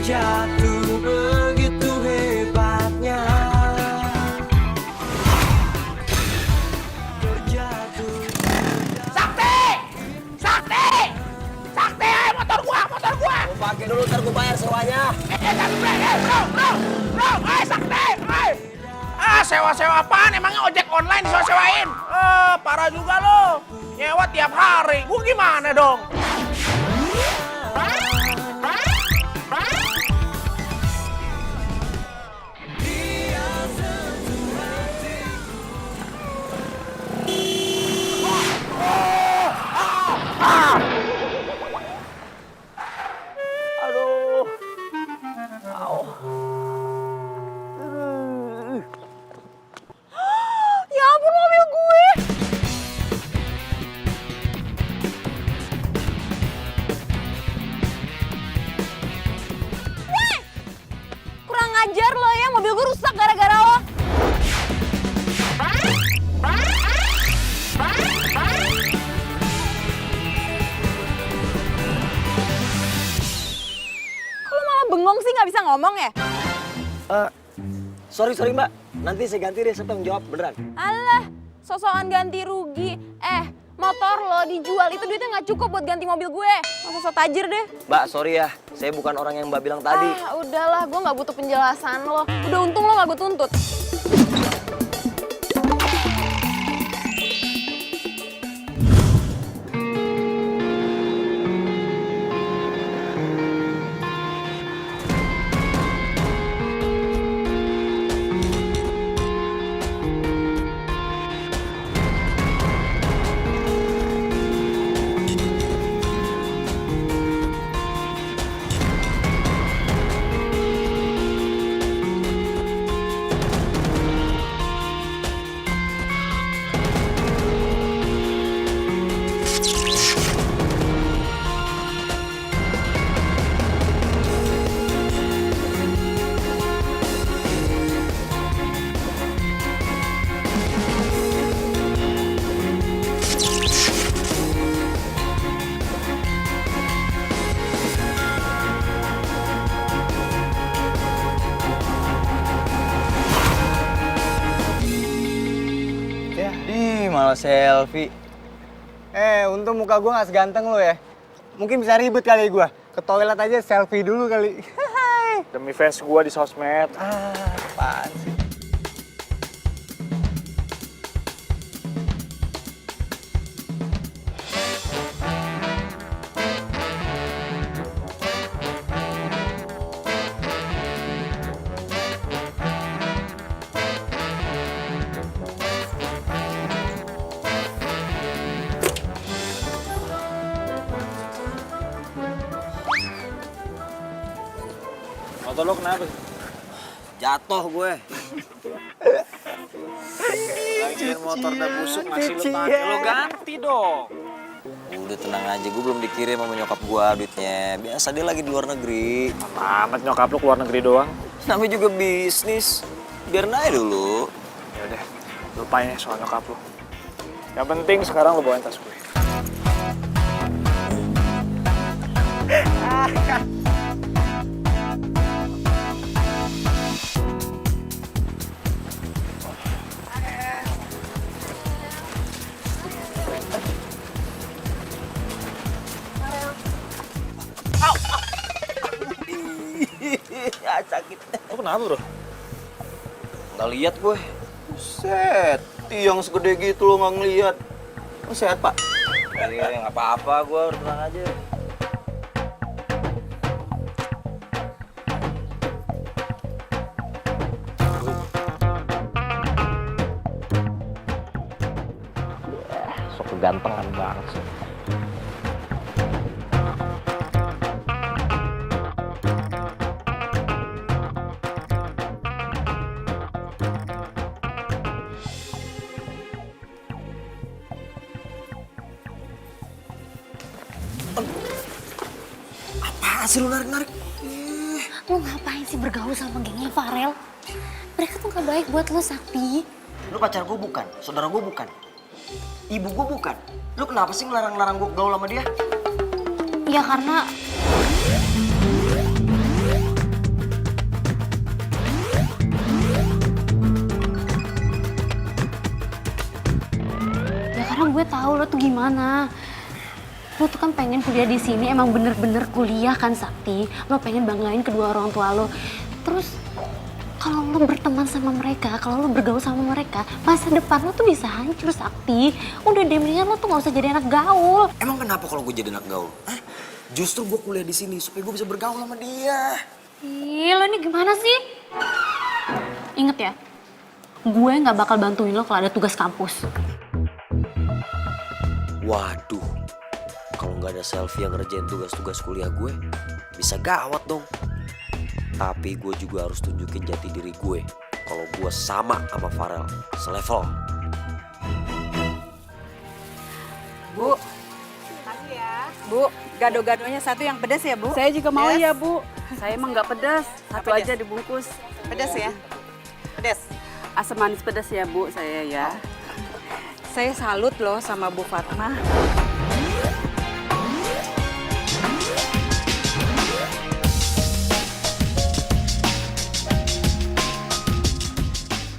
terjatuh begitu hebatnya. Terjatuh. Sakti! Sakti! Sakti, ayo motor gua! Mau pakai dulu ntar gue bayar sewanya. Bro, Sakti! Sewa-sewa apaan? Emangnya ojek online disewa-sewain? Parah juga lo. Nyewa tiap hari. Gua gimana dong? Aduh. Ya ampun, mobil gue. Weh! Kurang ajar lo ya, mobil gue rusak gara-gara lo. Kok lo malah bengong sih, nggak bisa ngomong ya? Sorry mbak, nanti saya ganti deh, siapa yang jawab beneran. Alah, sosokan ganti rugi. Motor lo dijual, itu duitnya nggak cukup buat ganti mobil gue. Masa so tajir deh. Mbak, sorry ya, saya bukan orang yang mbak bilang tadi. Udahlah, gue nggak butuh penjelasan lo. Udah untung lo nggak gue tuntut. Malah selfie. Untung muka gue gak seganteng lo ya. Mungkin bisa ribet kali gue. Ke toilet aja selfie dulu kali. Demi fans gue di sosmed. Apaan sih? Motor lo kenapa? Jatuh gue. Lagian motor udah busuk, masih lo pakai, lo ganti dong. Udah tenang aja, gue belum dikirim sama nyokap gue duitnya. Biasa dia lagi di luar negeri. Amat nyokap lo keluar negeri doang. Namanya juga bisnis. Biar aja dulu. Yaudah, lupain ya soal nyokap lo. Yang penting sekarang lo bawain tas gue. Sakit. Lo kenapa bro? Nggak lihat gue. Buset, tiang segede gitu lo nggak ngeliat. Lo sehat pak? Iya, nggak apa-apa gue, tenang aja. Sok kegantengan banget sih. Apaan sih lu narik-narik? Lo ngapain sih bergaul sama gengnya Farel? Mereka tuh gak baik buat lo, Sakti. Lu pacar gue bukan, saudara gue bukan, ibu gue bukan. Lu kenapa sih ngelarang-larang gue gaul sama dia? Ya karena karena gue tahu lo tuh gimana. Lo tuh kan pengen kuliah di sini, emang bener-bener kuliah kan Sakti. Lo pengen banggain kedua orang tua lo. Terus kalau lo berteman sama mereka, kalau lo bergaul sama mereka, masa depan lo tuh bisa hancur Sakti. Udah deh, mendingan lo tuh gak usah jadi anak gaul. Emang kenapa kalau gue jadi anak gaul? Hah? Justru gue kuliah di sini supaya gue bisa bergaul sama dia. Ih, lo ini gimana sih? Ingat ya, gue gak bakal bantuin lo kalau ada tugas kampus. Waduh, kalau nggak ada Selfie yang ngerjain tugas-tugas kuliah gue, bisa gawat dong. Tapi gue juga harus tunjukin jati diri gue kalau gue sama Farel, selevel. Bu. Makasih ya. Bu, gado-gadonya satu yang pedas ya, Bu? Saya juga mau Pedas? ya, Bu. Saya emang nggak pedas. Satu pedas? aja dibungkus. Pedas ya? Pedas. Asam manis pedas ya, Bu, saya ya. Saya salut loh sama Bu Fatma.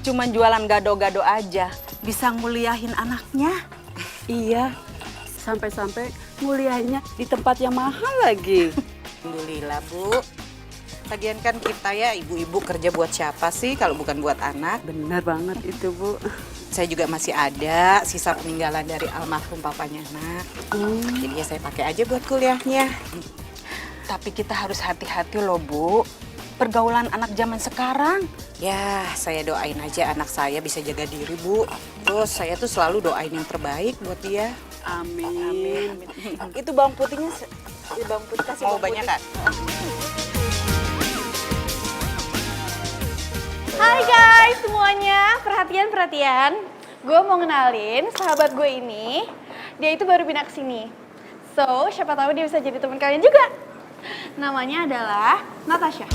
Cuman jualan gado-gado aja, bisa nguliahin anaknya. Iya. Sampai-sampai nguliahnya di tempat yang mahal lagi. Alhamdulillah, Bu. Lagian kan kita ya ibu-ibu kerja buat siapa sih kalau bukan buat anak? Bener banget itu, Bu. Saya juga masih ada sisa peninggalan dari almarhum papanya anak. Jadi ya saya pakai aja buat kuliahnya. Tapi kita harus hati-hati loh, Bu. Pergaulan anak zaman sekarang. Ya, saya doain aja anak saya bisa jaga diri, Bu. Terus saya tuh selalu doain yang terbaik buat dia. Amin. Itu bawang putihnya, bawang putih kasih bawang banyak kan? Hai guys semuanya, perhatian. Gue mau kenalin sahabat gue ini. Dia itu baru pindah ke sini. So, siapa tahu dia bisa jadi teman kalian juga. Namanya adalah Natasha.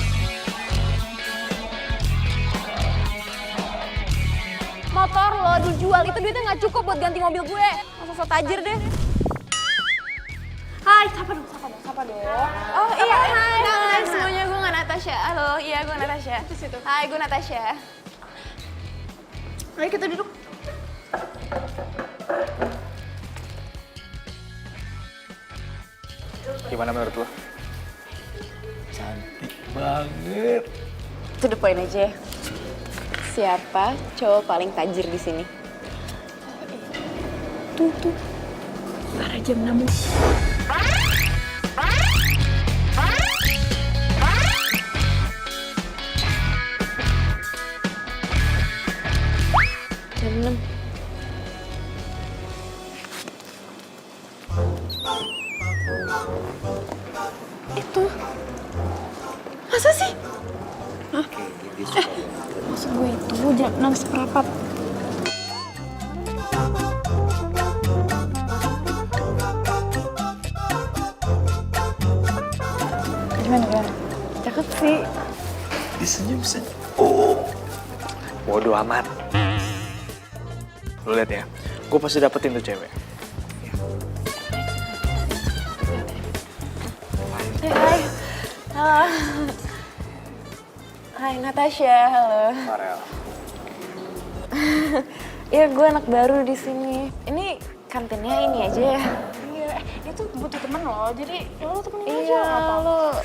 Motor lo dijual, itu duitnya nggak cukup buat ganti mobil gue. Masa so tajir deh. Hai, sapa dong. Oh iya, hai semuanya, gue nggak Natasha. Halo, iya gue Natasha. Hai, gue Natasha. Ayo kita duduk. Gimana menurut lo? To the point aja. Siapa cowok paling tajir di sini? Tuh. Para jam 6. Jam 6. Itu. Masa sih? Maksud gue itu jam 6 seperempat. Gimana? Cakep sih. Disenyum-senyum. Bodoh amat. Lo lihat ya, gue pasti dapetin tuh cewek. Hai. Halo. Hai Natasha, halo. Farel. Ya gue anak baru di sini. Ini kantinnya ini aja ya. Iya, dia tuh butuh temen loh. Jadi lo temenin aja. Iya, lo.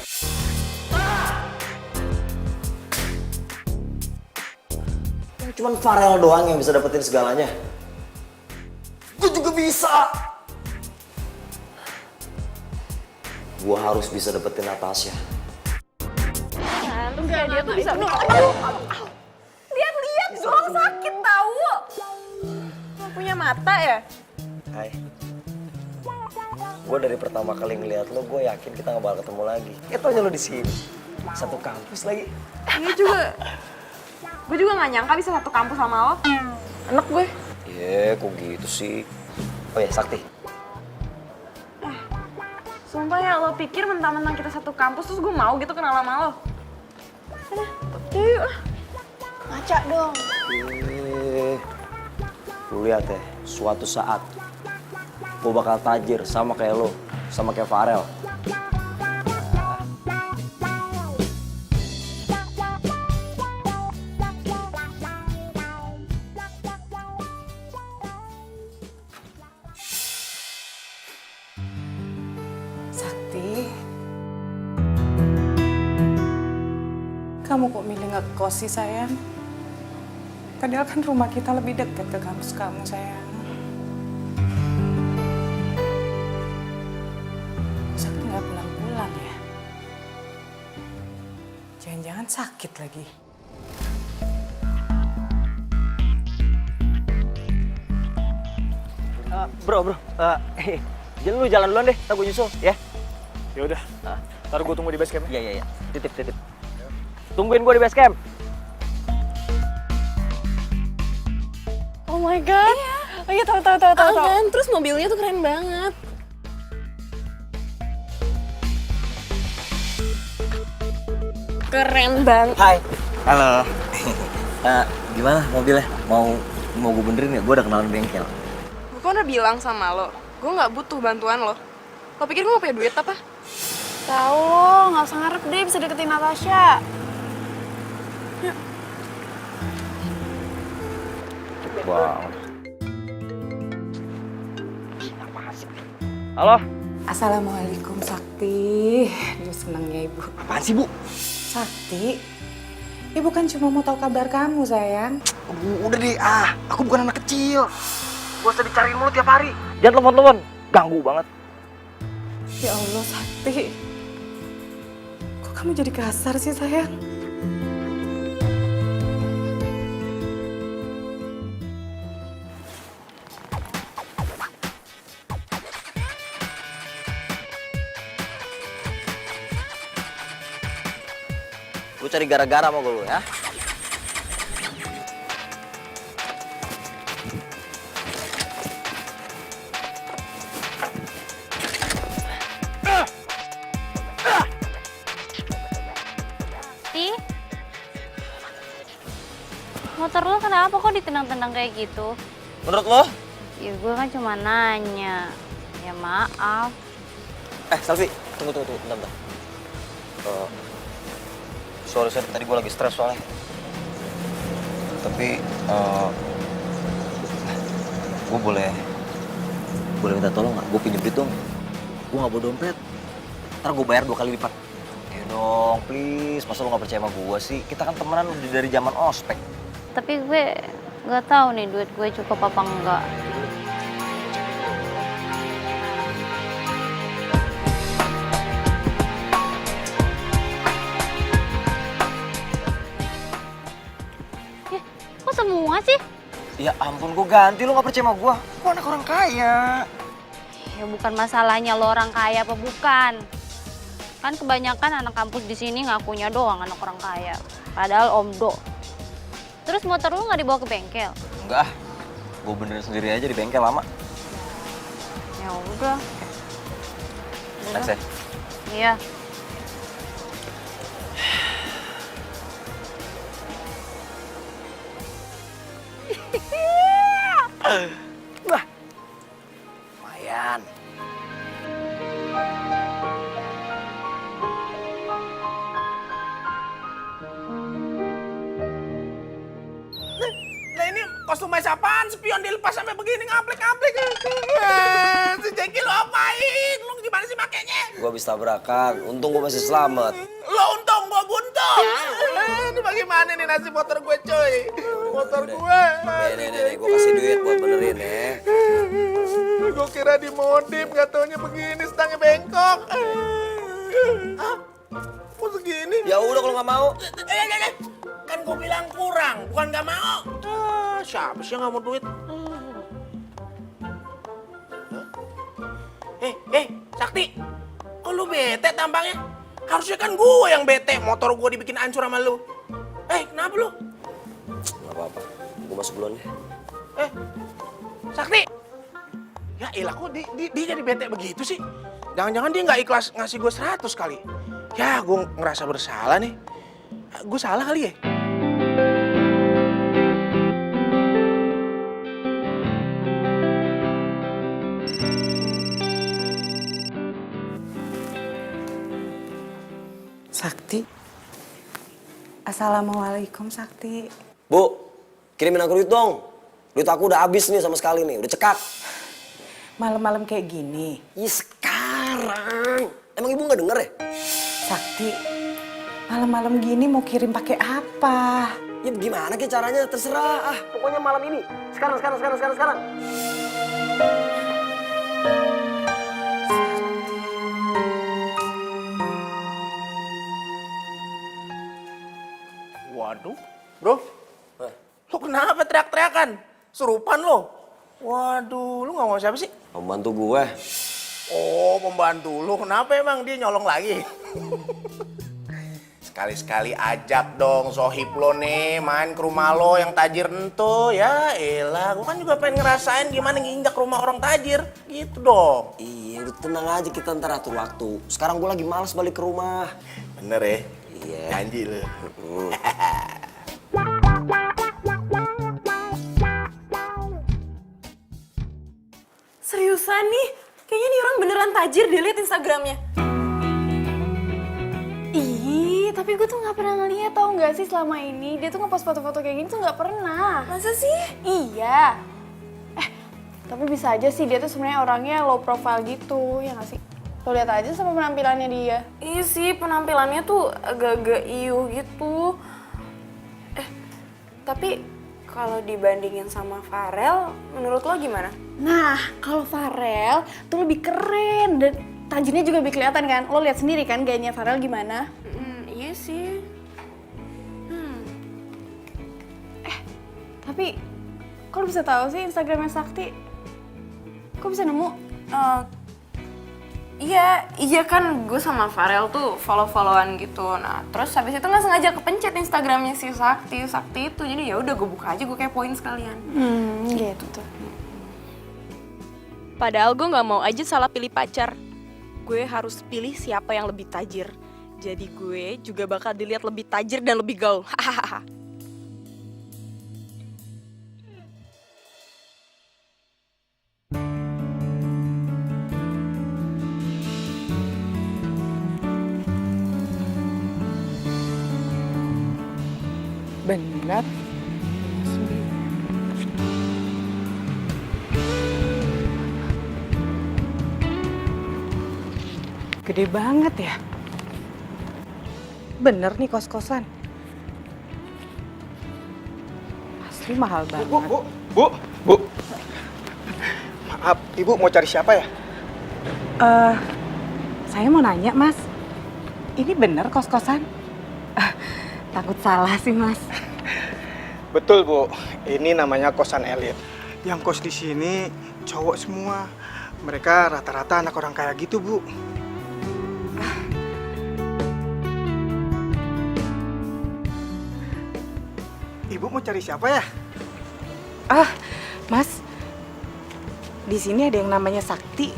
Cuman Farel doang yang bisa dapetin segalanya. Gue juga bisa. Gue harus bisa dapetin Natasha. Enggak, dia tuh bisa. Lihat dong, sakit tahu. Nggak punya mata ya? Hai. Gue dari pertama kali ngeliat lo, gue yakin kita gak bakal ketemu lagi. Taunya lo di sini. Satu kampus lagi. Iya juga. Gue juga nggak nyangka bisa satu kampus sama lo. Enak gue. Kok gitu sih? Oh ya, Sakti. Sumpah ya, lo pikir mentang-mentang kita satu kampus terus gue mau gitu kenal sama lo? Yuk lah. Ngaca dong. Lu lihat ya, suatu saat gue bakal tajir sama kayak lo, sama kayak Farel. kamu kok milih ngekos sih sayang? Padahal kan rumah kita lebih dekat ke kampus kamu sayang. Sakti nggak pulang-pulang ya? Jangan-jangan sakit lagi. Bro, jangan lu jalan duluan deh, ntar gue nyusul ya. Ya udah. Ntar gue tunggu di base camp. Iya. Titip. Tungguin gue di base camp. Oh my god. Iya. Oh iya, tahu. Kan, terus mobilnya tuh keren banget. Keren banget. Hai. Halo. Gimana mobilnya? Mau gue benerin ya? Gue udah kenalan bengkel. Gue kan udah bilang sama lo, gue nggak butuh bantuan lo. Lo pikir gue nggak punya duit apa? Tahu lo, nggak usah ngarep deh bisa deketin Natasha. Wow. Halo. Assalamualaikum Sakti. Aduh senangnya ibu. Apaan sih, Bu? Sakti, ibu kan cuma mau tahu kabar kamu sayang. Udah deh, aku bukan anak kecil. Gak usah dicariin mulu tiap hari. Jangan telepon-telepon, ganggu banget. Ya Allah Sakti, kok kamu jadi kasar sih sayang? Lu cari gara-gara sama gue lu ya. Motor lo kenapa kok ditendang-tendang kayak gitu? Menurut lo? Ya gue kan cuma nanya. Ya maaf. Selfie, tunggu, bentar. Sorry, tadi gue lagi stres soalnya. Tapi, gue boleh minta tolong nggak? Gue pinjem duit dong. Gue nggak bawa dompet. Ntar gue bayar 2 kali lipat. Ayo dong, please. Masa lo nggak percaya sama gue sih? Kita kan temenan udah dari zaman ospek. Tapi gue nggak tahu nih duit gue cukup apa enggak. Kok semua sih? Ya ampun, gue ganti. Lo nggak percaya sama gue? Gue anak orang kaya. Ya bukan masalahnya lo orang kaya apa bukan. Kan kebanyakan anak kampus di sini ngakunya doang anak orang kaya. Padahal omdo. Terus motor lu nggak dibawa ke bengkel? Enggak, gue benerin sendiri aja di bengkel lama. Ya udah. Thanks ya. Iya. Lumayan. Nah ini kostum main apaan? Spion dilepas sampai begini ngaplik-ngaplik. Si Jeki lo apain? Lo gimana sih makainya? Gue habis tabrakan, untung gue masih selamat. Lo untung, gue buntung. Ini bagaimana nih nasib motor gue cuy? Motor gue. Nih, gue kasih duit buat benerin ya. Gue kira dimodif, gak taunya begini, stangnya bengkok. Hah? Kok segini? Ya udah kalau nggak mau. Kan gue bilang kurang, bukan gak mau. Siapa sih yang gak mau duit? Sakti, kok lu bete tampangnya? Harusnya kan gue yang bete, motor gue dibikin hancur sama lu. Kenapa lu? Gak apa-apa, gue masuk duluan ya. Sakti! Ya ilah, kok dia jadi bete begitu sih? Jangan-jangan dia nggak ikhlas ngasih gue 100 kali. Ya, gue ngerasa bersalah nih. Gue salah kali ya? Sakti. Assalamualaikum Sakti. Bu, kirimin aku duit dong. Duit aku udah habis nih sama sekali nih, udah cekak. Malam-malam kayak gini. Ya sekarang. Emang ibu nggak denger ya? Sakti, Malam-malam gini mau kirim pakai apa? Ya gimana ke caranya, terserah. Pokoknya malam ini. Sekarang. Waduh, bro. Lu kenapa teriak-teriakan? Serupan lo. Waduh, lu ngomong siapa sih? Pembantu gue. Oh, pembantu lu. Kenapa emang dia nyolong lagi? Sekali-sekali ajak dong sohib lo nih main ke rumah lo yang tajir ento. Ya elah, gue kan juga pengen ngerasain gimana nginjak rumah orang tajir. Gitu dong. Iya, udah tenang aja, kita ntar atur waktu. Sekarang gue lagi males balik ke rumah. Bener ya? Iya. Janji lu. Seriusan nih? Kayaknya nih orang beneran tajir deh, liat Instagramnya. Ih, tapi gue tuh gak pernah ngeliat, tau gak sih selama ini. Dia tuh ngepost foto-foto kayak gini tuh gak pernah. Masa sih? Iya. Tapi bisa aja sih dia tuh sebenarnya orangnya low profile gitu, ya gak sih? Lo lihat aja sama penampilannya dia. Iya sih, penampilannya tuh agak-agak iuh gitu. Tapi kalau dibandingin sama Farel, menurut lo gimana? Nah, kalau Farel tuh lebih keren dan tajirnya juga lebih kelihatan kan. Lo lihat sendiri kan gayanya Farel gimana? Iya sih. Tapi kok lo bisa tahu sih Instagramnya Sakti? Kok bisa nemu? Iya kan gue sama Farel tuh follow-followan gitu. Nah, terus habis itu nggak sengaja kepencet Instagramnya si Sakti itu. Jadi ya udah gue buka aja, gue kepoin sekalian. Gitu tuh. Padahal gue nggak mau aja salah pilih pacar. Gue harus pilih siapa yang lebih tajir. Jadi gue juga bakal dilihat lebih tajir dan lebih gaul. Hahaha. Bener. Gede banget ya. Bener nih kos-kosan. Asli mahal banget. Bu. Maaf, Ibu mau cari siapa ya? Saya mau nanya, Mas. Ini bener kos-kosan? Takut salah sih, Mas. Betul, Bu. Ini namanya kosan elit. Yang kos di sini cowok semua. Mereka rata-rata anak orang kaya gitu, Bu. Ibu mau cari siapa ya? Mas. Di sini ada yang namanya Sakti.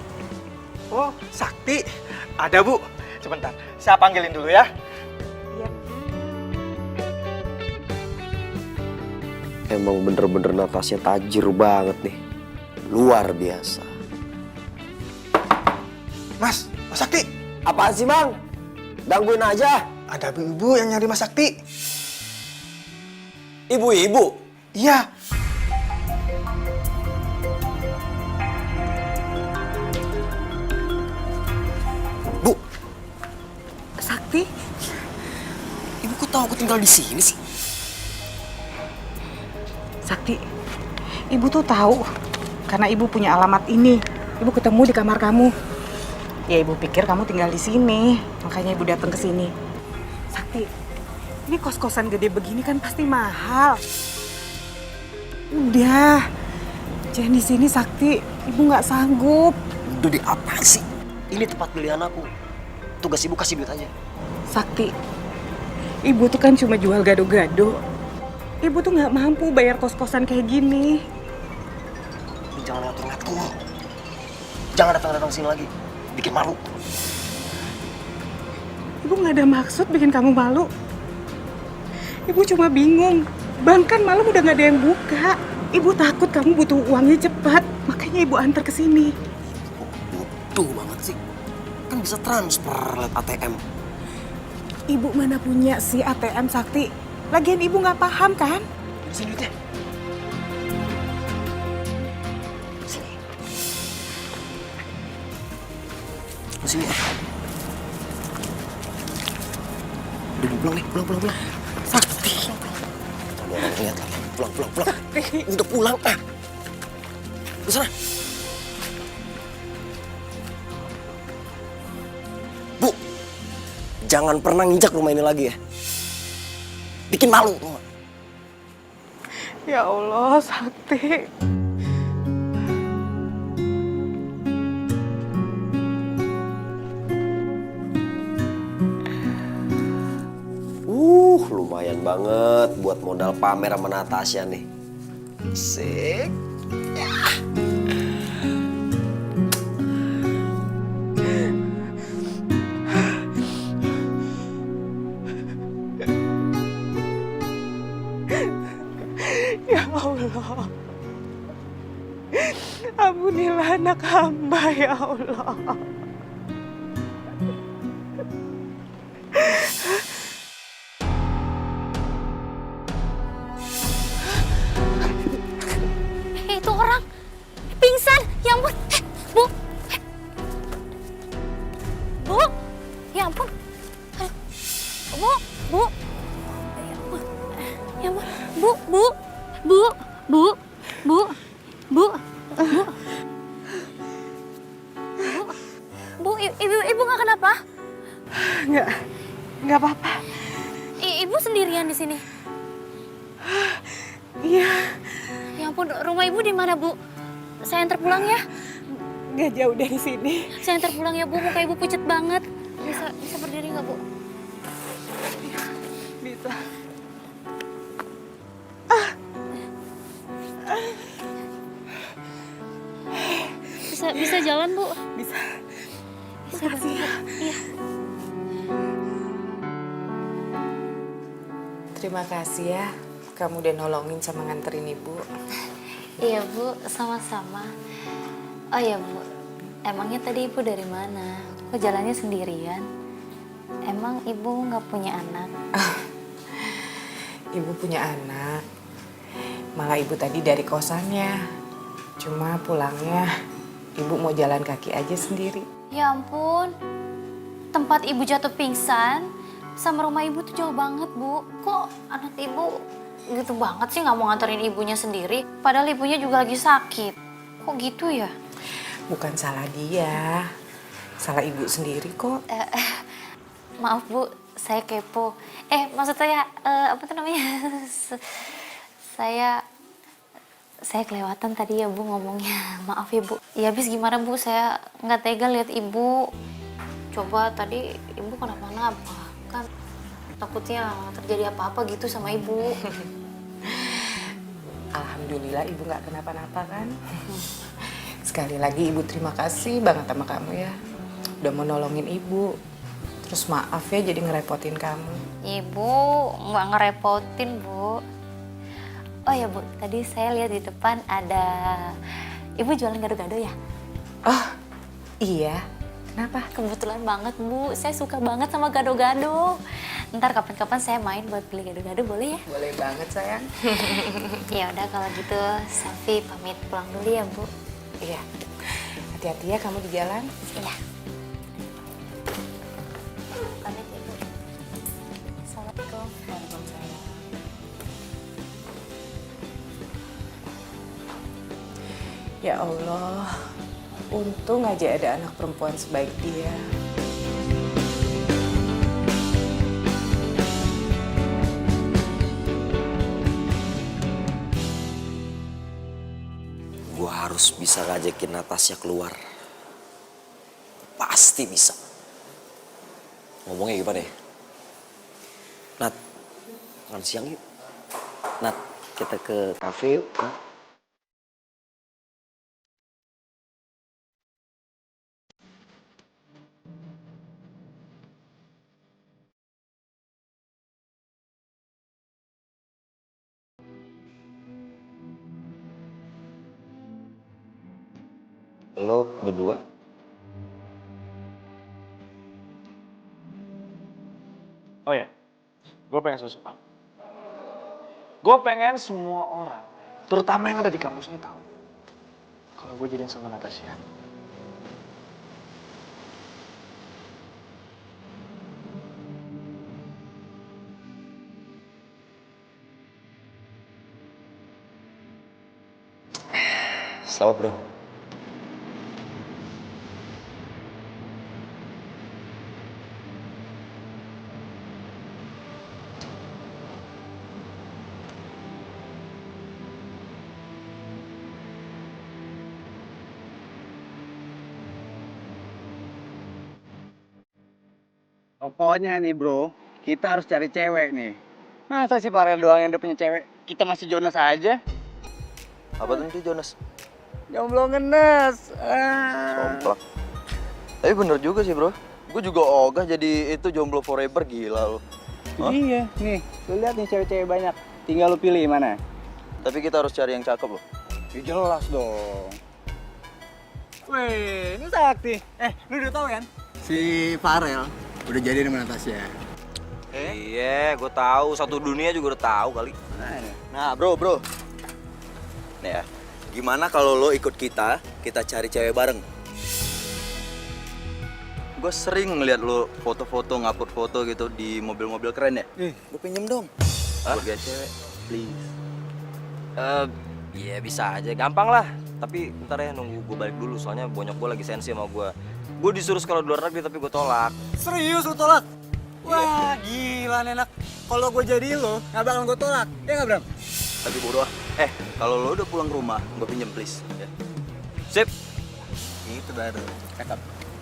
Oh, Sakti. Ada, Bu. Sebentar, saya panggilin dulu ya. Iya. Emang bener-bener Natasha tajir banget nih. Luar biasa. Mas Sakti. Apaan sih, Bang? Gangguin aja. Ada ibu yang nyari Mas Sakti. Ibu-ibu. Iya. Bu, Sakti? ibu kok tahu aku tinggal di sini sih? Sakti, ibu tuh tahu karena ibu punya alamat ini. Ibu ketemu di kamar kamu. Ya ibu pikir kamu tinggal di sini, makanya ibu datang ke sini. Sakti, ini kos-kosan gede begini kan pasti mahal. Udah, jangan di sini Sakti. Ibu nggak sanggup. Udah di apa sih? Ini tempat pilihan aku. Tugas ibu kasih duit aja. Sakti, ibu tuh kan cuma jual gado-gado. Ibu tuh nggak mampu bayar kos-kosan kayak gini. Jangan ngatur-ngatur. Jangan datang-datang sini lagi. Bikin malu. Ibu nggak ada maksud bikin kamu malu. Ibu cuma bingung. Bank kan malam udah nggak ada yang buka. Ibu takut kamu butuh uangnya cepat. Makanya ibu antar ke sini. Bodoh banget sih. Kan bisa transfer lewat ATM. Ibu mana punya sih ATM Sakti? Lagian ibu nggak paham kan? Sini duitnya. Sini. Sini. Udah pulang nih, pulang. Sakti. Ada orang lihat lagi. Pulang. Udah pulang ah. Di sana. Bu, jangan pernah nginjak rumah ini lagi ya. Bikin malu. Ya Allah, Sakti. Lumayan banget buat modal pamer sama Natasha nih. Sik. Ya Allah. Ampunilah anak hamba, ya Allah. Itu orang pingsan. Ya ampun. Bu. Bu. Ya ampun. Aduh. Bu. Ya ampun. Ya ampun. Bu. Bu, ibu nggak kenapa? Nggak apa-apa. Ibu sendirian di sini. Iya, Ya ampun, rumah ibu di mana, Bu? Saya antar pulang ya. nggak jauh dari sini. Saya antar pulang ya, Bu. Muka ibu pucet banget. Bisa berdiri nggak, Bu? Bisa. Bisa jalan, Bu? Bisa. Bisa bantu, Bu. Iya. Terima kasih ya, kamu udah nolongin sama nganterin ibu. Iya, Bu. Sama-sama. Oh ya, Bu. Emangnya tadi ibu dari mana? Kok jalannya sendirian? Emang ibu nggak punya anak? Ibu punya anak. Malah ibu tadi dari kosannya. Cuma pulangnya ibu mau jalan kaki aja sendiri. Ya ampun. Tempat ibu jatuh pingsan sama rumah ibu tuh jauh banget, Bu. Kok anak ibu gitu banget sih nggak mau nganterin ibunya sendiri? Padahal ibunya juga lagi sakit. Kok gitu ya? Bukan salah dia, salah ibu sendiri kok. Maaf, Bu, saya kepo. Maksud saya, apa tuh namanya? Saya kelewatan tadi ya, Bu, ngomongnya. Maaf ya, Bu. Ya habis gimana, Bu? Saya nggak tega lihat ibu. Coba tadi ibu kenapa-napa. Kan takutnya terjadi apa-apa gitu sama ibu. Alhamdulillah ibu nggak kenapa-napa kan. Sekali lagi ibu terima kasih banget sama kamu ya. Udah mau nolongin ibu. Terus maaf ya jadi ngerepotin kamu. Ibu nggak ngerepotin, Bu. Oh ya, Bu, tadi saya lihat di depan ada ibu jualan gado-gado ya? Oh iya, kenapa? Kebetulan banget, Bu. Saya suka banget sama gado-gado. Ntar kapan-kapan saya main buat beli gado-gado, boleh ya? Boleh banget sayang. Ya udah kalau gitu, Safi pamit pulang dulu ya, Bu. Iya, hati-hati ya kamu di jalan. Iya. Pamit ya, Bu. Assalamualaikum. Ya Allah, untung aja ada anak perempuan sebaik dia. Gue harus bisa ngajakin Natasha keluar. Pasti bisa. Ngomongnya gimana ya? Nat, makan siang yuk. Nat, kita ke kafe yuk. Hah? Lo berdua? Oh ya, gue pengen sesuatu. Gue pengen semua orang, terutama yang ada di kampus ini tahu kalau gue jadian sama Natasha. Selamat bro. Pokoknya nih bro, kita harus cari cewek nih. Masa sih Farel doang yang udah punya cewek? Kita masih Jonas aja. Apa tuh itu Jonas? Jomblo ngenes. Somplak. Tapi bener juga sih bro. Gue juga ogah jadi itu jomblo forever, gila lo. Hah? Iya, nih, lu lihat nih cewek-cewek banyak. Tinggal lu pilih mana. Tapi kita harus cari yang cakep loh. Ya jelas dong. Weh, ini Sakti. Lu udah tahu kan? Si Farel udah jadi sama Natasha. Iya, gue tahu. Satu dunia juga udah tahu kali. Nah, bro. Nih ya, gimana kalau lo ikut kita cari cewek bareng? Gue sering ngeliat lo foto-foto, ngupload foto gitu di mobil-mobil keren ya. Gue pinjem dong. Buat gaya cewek, please. Iya bisa aja, gampang lah. Tapi ntar ya nunggu gue balik dulu, soalnya bonyok gue lagi sensi sama gue. Gue disuruh sekolah di luar negeri tapi gue tolak. Serius lu tolak? Wah, gila nih anak. Kalau gue jadi lo, nggak bakal gue tolak. Ya nggak, Bram? Tapi bodo ah. Kalau lo udah pulang ke rumah, gue pinjem please. Ya. Sip. Itu baru. Cakep.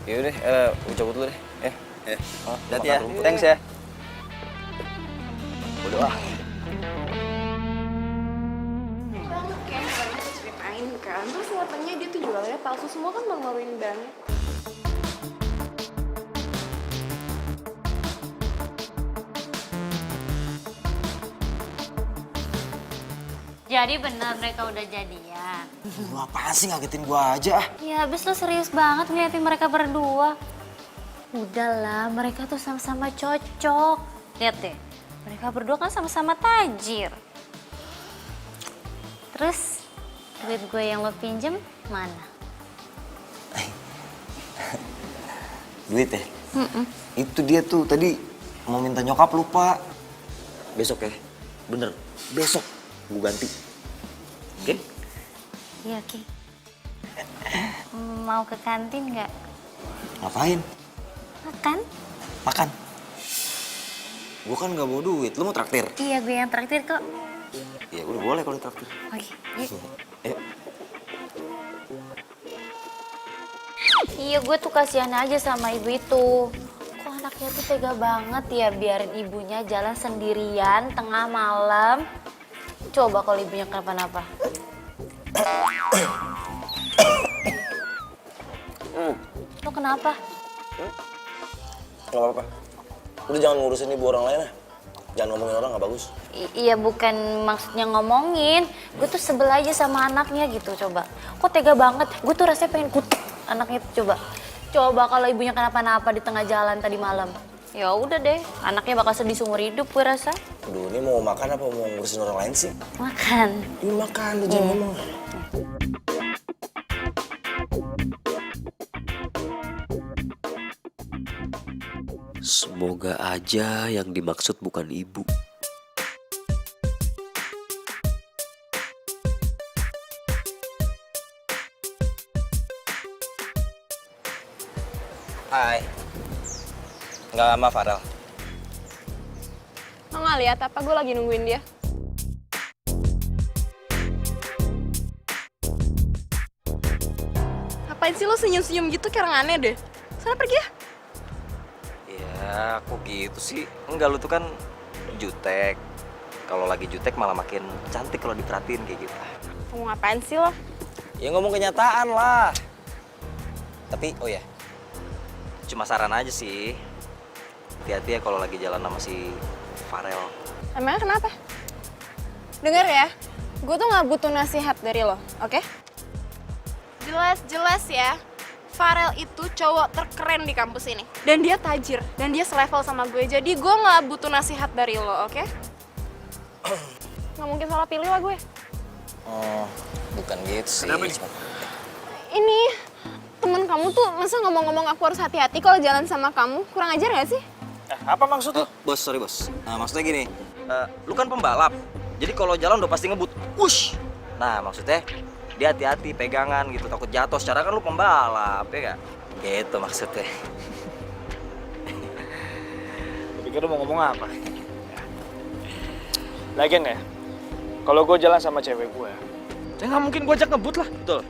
Yaudah, gue cabut dulu deh. Hati ya. Thanks ya. Bodo ah. Banget kayak yang kemarin aku ceritain kan. Terus katanya dia tuh jualannya palsu semua kan mengeluarin barangnya. Jadi benar mereka udah jadian. Lu apaan sih ngagetin gue aja? Ya abis lo serius banget ngeliatin mereka berdua. Udahlah, mereka tuh sama-sama cocok. Lihat deh, mereka berdua kan sama-sama tajir. Terus, duit gue yang lo pinjem mana? Duit ya? Itu dia tuh tadi mau minta nyokap lupa. Besok ya? Bener, besok gue ganti. Oke? Iya, Ki. Mau ke kantin nggak? Ngapain? Makan? Makan. Gue kan gak bawa duit, lu mau traktir? Iya, gue yang traktir kok. Ya udah boleh kalau traktir. Oke, yuk. Ayo. Iya, gue tuh kasihan aja sama ibu itu. Kok anaknya tuh tega banget ya biarin ibunya jalan sendirian tengah malam. Coba kalau ibunya kenapa-napa. Lo kenapa? Gak apa-apa. Udah jangan ngurusin ibu orang lain ya. Jangan ngomongin orang gak bagus. Iya bukan maksudnya ngomongin. Gue tuh sebel aja sama anaknya gitu coba. Kok tega banget? Gue tuh rasanya pengen kutuk anaknya tuh coba. Coba kalau ibunya kenapa-napa di tengah jalan tadi malam. Ya udah deh, anaknya bakal sedih seumur hidup gue rasa. Aduh, ini mau makan apa mau ngurusin orang lain sih? Makan. Ini makan, lu jangan ngomong. Semoga aja yang dimaksud bukan ibu. Hai. Nggak sama Farel. Lo nggak lihat apa gue lagi nungguin dia? Ngapain sih lo senyum-senyum gitu kayak orang aneh deh? Sana pergi ya. Ya, kok gitu sih? Enggak, lu tuh kan jutek. Kalau lagi jutek malah makin cantik kalau diperhatiin kayak gitu. Mau ngapain sih lo? Ya ngomong kenyataan lah. Tapi, oh ya, cuma saran aja sih. Hati-hati ya kalau lagi jalan sama si Farel. Emangnya kenapa? Dengar ya, gue tuh nggak butuh nasihat dari lo, oke? Jelas-jelas ya, Farel itu cowok terkeren di kampus ini. Dan dia tajir, dan dia selevel sama gue. Jadi gue nggak butuh nasihat dari lo, oke? Nggak mungkin salah pilih lah gue. Oh, bukan gitu sih. Ini, temen kamu tuh masa ngomong-ngomong aku harus hati-hati kalau jalan sama kamu? Kurang ajar nggak sih? Apa maksud lu? Bos, sorry bos. Nah, maksudnya gini, lu kan pembalap. Jadi kalau jalan udah pasti ngebut. Wush! Nah, maksudnya dia hati-hati pegangan gitu, takut jatuh. Secara kan lu pembalap, ya gak? Gitu maksudnya. Pikir lu mau ngomong apa? Lagian ya, kalau gue jalan sama cewek gue, ya nggak mungkin gue ajak ngebut lah. Betul.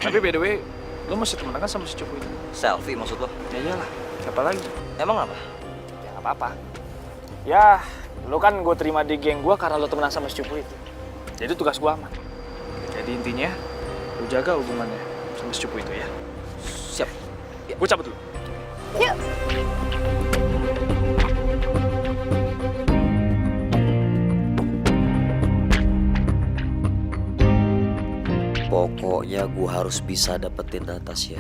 Tapi by the way, lu masih temenan kan sama si cupu itu? Selfie maksud lo? Ya iyalah, siapa lagi? Emang apa? Ya nggak apa-apa. Ya, lu kan gue terima di geng gue karena lu temenan sama si cupu itu. Jadi tugas gue aman. Jadi intinya, lu jaga hubungannya sama si cupu itu ya. Siap. Gue cabut dulu. Yuk. Pokoknya gue harus bisa dapetin Natasha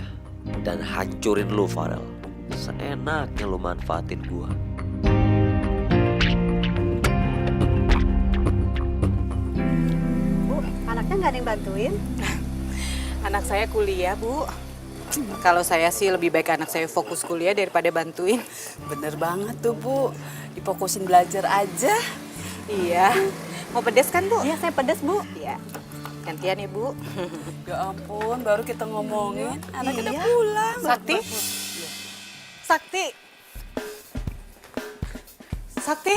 dan hancurin lu, Farel. Seenaknya lu manfaatin gue. Bu, anaknya nggak ada yang bantuin? Anak saya kuliah, Bu. Kalau saya sih lebih baik anak saya fokus kuliah daripada bantuin. Bener banget tuh, Bu. Difokusin belajar aja. Iya. Mau pedes kan, Bu? Iya, saya pedes, Bu. Iya. Gantian ya, Bu. Ya ampun, baru kita ngomongin, anaknya udah Iya. pulang. Sakti? Sakti? Sakti?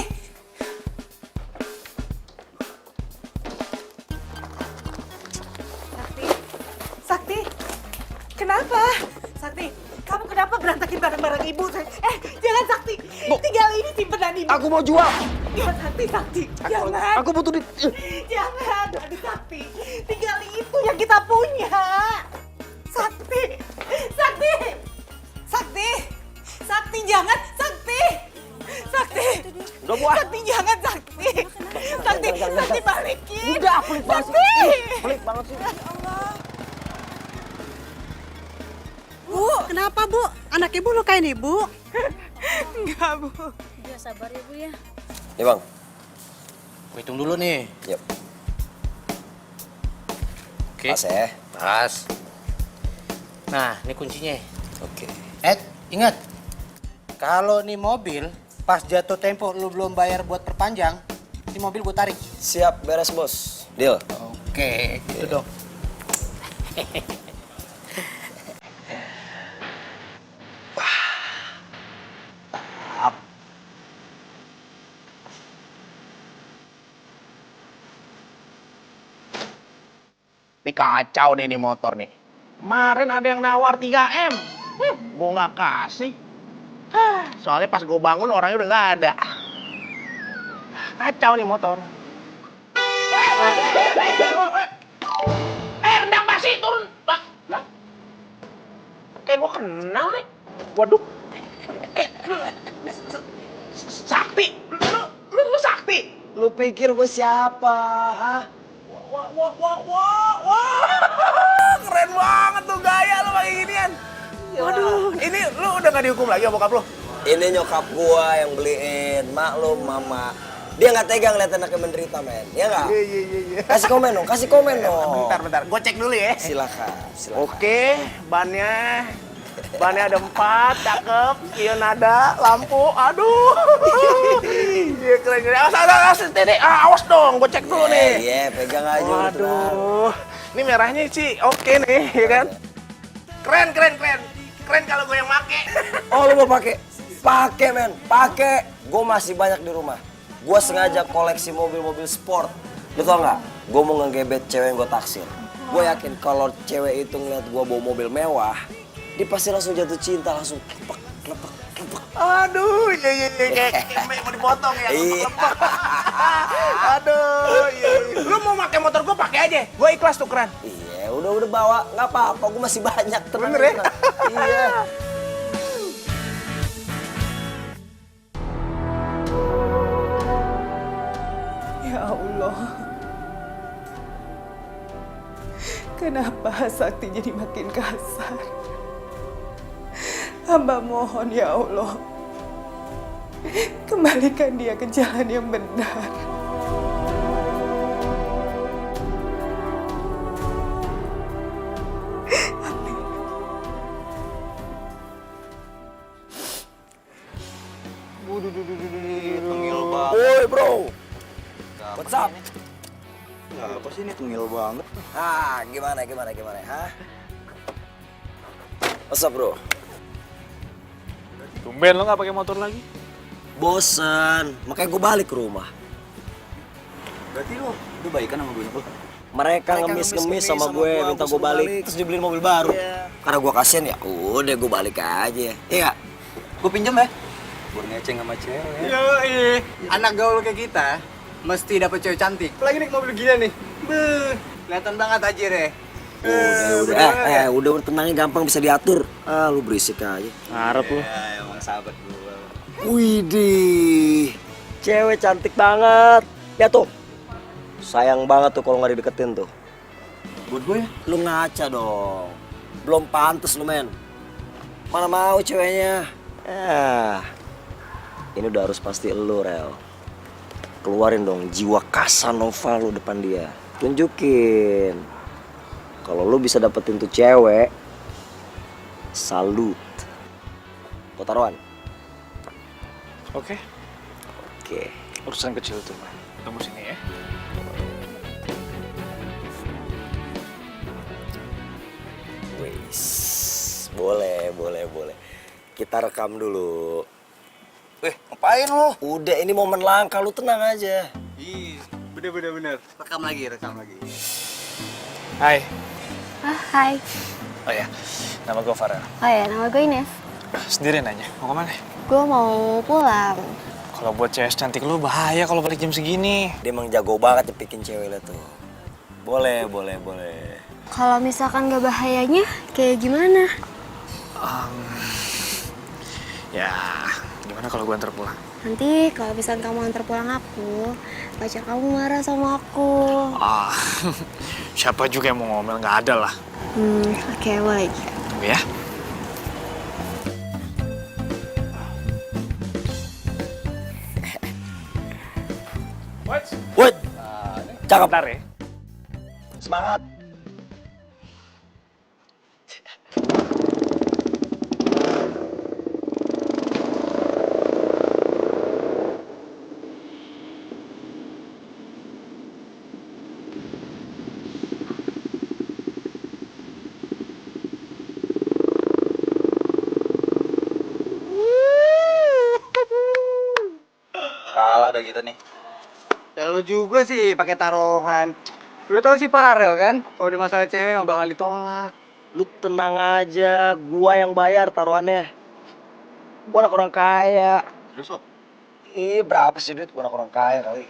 Sakti? Sakti? Kenapa? Sakti, kamu kenapa berantakin barang-barang ibu? Jangan Sakti, tinggal ini simpenan ibu. Aku mau jual. Ya Sakti, jangan. Aku butuh Jangan, aduh Sakti. Tinggal itu yang kita punya. Sakti. Sakti, jangan. Sakti. Udah buat. Sakti, jangan Sakti. Sakti balikin. Udah, pelit banget Sakti. Pelit banget sih. Bu, kenapa, Bu? Anak Ibu lukain Ibu? Enggak, Bu. Ya sabar ya Bu ya. Nih bang. Gue hitung dulu nih. Yep. Oke. Pas ya. Pas. Nah, ini kuncinya. Oke. Ingat. Kalau nih mobil pas jatuh tempo lu belum bayar buat perpanjang, ini mobil gue tarik. Siap, beres bos. Deal. Oke, gitu dong. Ini kacau nih motor nih. Kemarin ada yang nawar 3M. Gue nggak kasih. Soalnya pas gue bangun orangnya udah nggak ada. Kacau nih motor. Rendang basi turun. Lah. Kayak gue kenal nih. Waduh. Sakti. Lu Sakti. Lu pikir gue siapa? Hah? Wah, keren banget tuh gaya lu kayak ginian. Waduh, ini lu udah gak dihukum lagi sama bokap lu? Ini nyokap gua yang beliin. Maklum mama. Dia nggak tega ngeliat anaknya menderita, men. Ya nggak? Iya. Kasih komen dong, kasih komen dong. Bentar. Gue cek dulu ya. Silakan. Oke, bannya ada 4, cakep. Ion ada, lampu, aduh. Iya keren. Awas dong, gue cek dulu nih. Iya, pegang aja. udah tenang. Waduh, ini merahnya sih oke nih, ya kan? Keren. Keren kalau gue yang make. Oh, lu mau pakai? Pakai, men. Pakai. Gue masih banyak di rumah. Gue sengaja koleksi mobil-mobil sport. Lu tau nggak? Gue mau ngegebet cewek yang gue taksir. Gue yakin kalau cewek itu ngeliat gue bawa mobil mewah, dia pasti langsung jatuh cinta, langsung klepek. Aduh, iya, kayak mau dipotong ya. Iya. Aduh, iya. Lu mau pakai motor gue pakai aja. Gue ikhlas tuh keren. Iya, udah bawa. Nggak apa-apa, gue masih banyak. Tenang, Bener ya? tenang. Iya. Ya Allah. Kenapa Sakti jadi makin kasar? Hamba mohon ya Allah. Kembalikan dia ke jalan yang benar. Woi bro, what's up? Apa sih ini tengil banget. Ah, gimana, ha? What's up, bro? Tumben lo nggak pakai motor lagi? Bosen, makanya gue balik ke rumah. Berarti lo udah baikan sama gue tuh. Mereka ngemis-ngemis sama gue, minta gue balik, terus dibeliin mobil baru. Karena gue kasihan ya, udah gue balik aja. Iya nggak? Gue pinjam ya. Buat ngeceng sama cewek. Yoi. Anak gaul kayak kita mesti dapet cewek cantik. Apalagi naik mobil gila nih. Beuh, kelihatan banget aja deh. Udah tenangnya gampang bisa diatur. Ah, lu berisik aja. Ngarep lo. Ya, emang sahabat gue. Widih, cewek cantik banget. Ya tuh, sayang banget tuh kalau nggak dideketin tuh. Buat gue ya? Lu ngaca dong, belum pantas lu men. Mana mau ceweknya? Ini udah harus pasti lu, Rel. Keluarin dong jiwa Casanova lu depan dia. Tunjukin kalau lu bisa dapetin tuh cewek. Salut. Kau taruhan? Oke. Oke. Urusan kecil tuh, man. Tunggu sini ya. Wis, boleh. Kita rekam dulu. Ngapain lo? Udah, ini momen langka, lu tenang aja. Iya, bener. Rekam lagi. Hai. Hai. Oh ya, nama gue Farel. Oh ya, nama gue Ines. Sendirian aja. Mau kemana? Gue mau pulang. Kalau buat cewek cantik lu bahaya kalau balik jam segini. Dia emang jago banget nyepikin cewek lu tuh. Boleh. Kalau misalkan gak bahayanya, kayak gimana? Ya, gimana kalau gue antar pulang? Nanti kalau misalkan kamu antar pulang aku, pacar kamu marah sama aku. Siapa juga yang mau ngomel, nggak ada lah. Oke, boleh. Tunggu ya. Wait, cakep. Bentar ya. Semangat. Kalah dah kita nih. Ya lu juga sih pakai taruhan. Lu tau sih Farel kan? Kalau di masalah cewek nggak bakal ditolak. Lu tenang aja, gua yang bayar taruhannya. Gua anak orang kaya. Terus lo? Berapa sih duit? Gua anak orang kaya kali.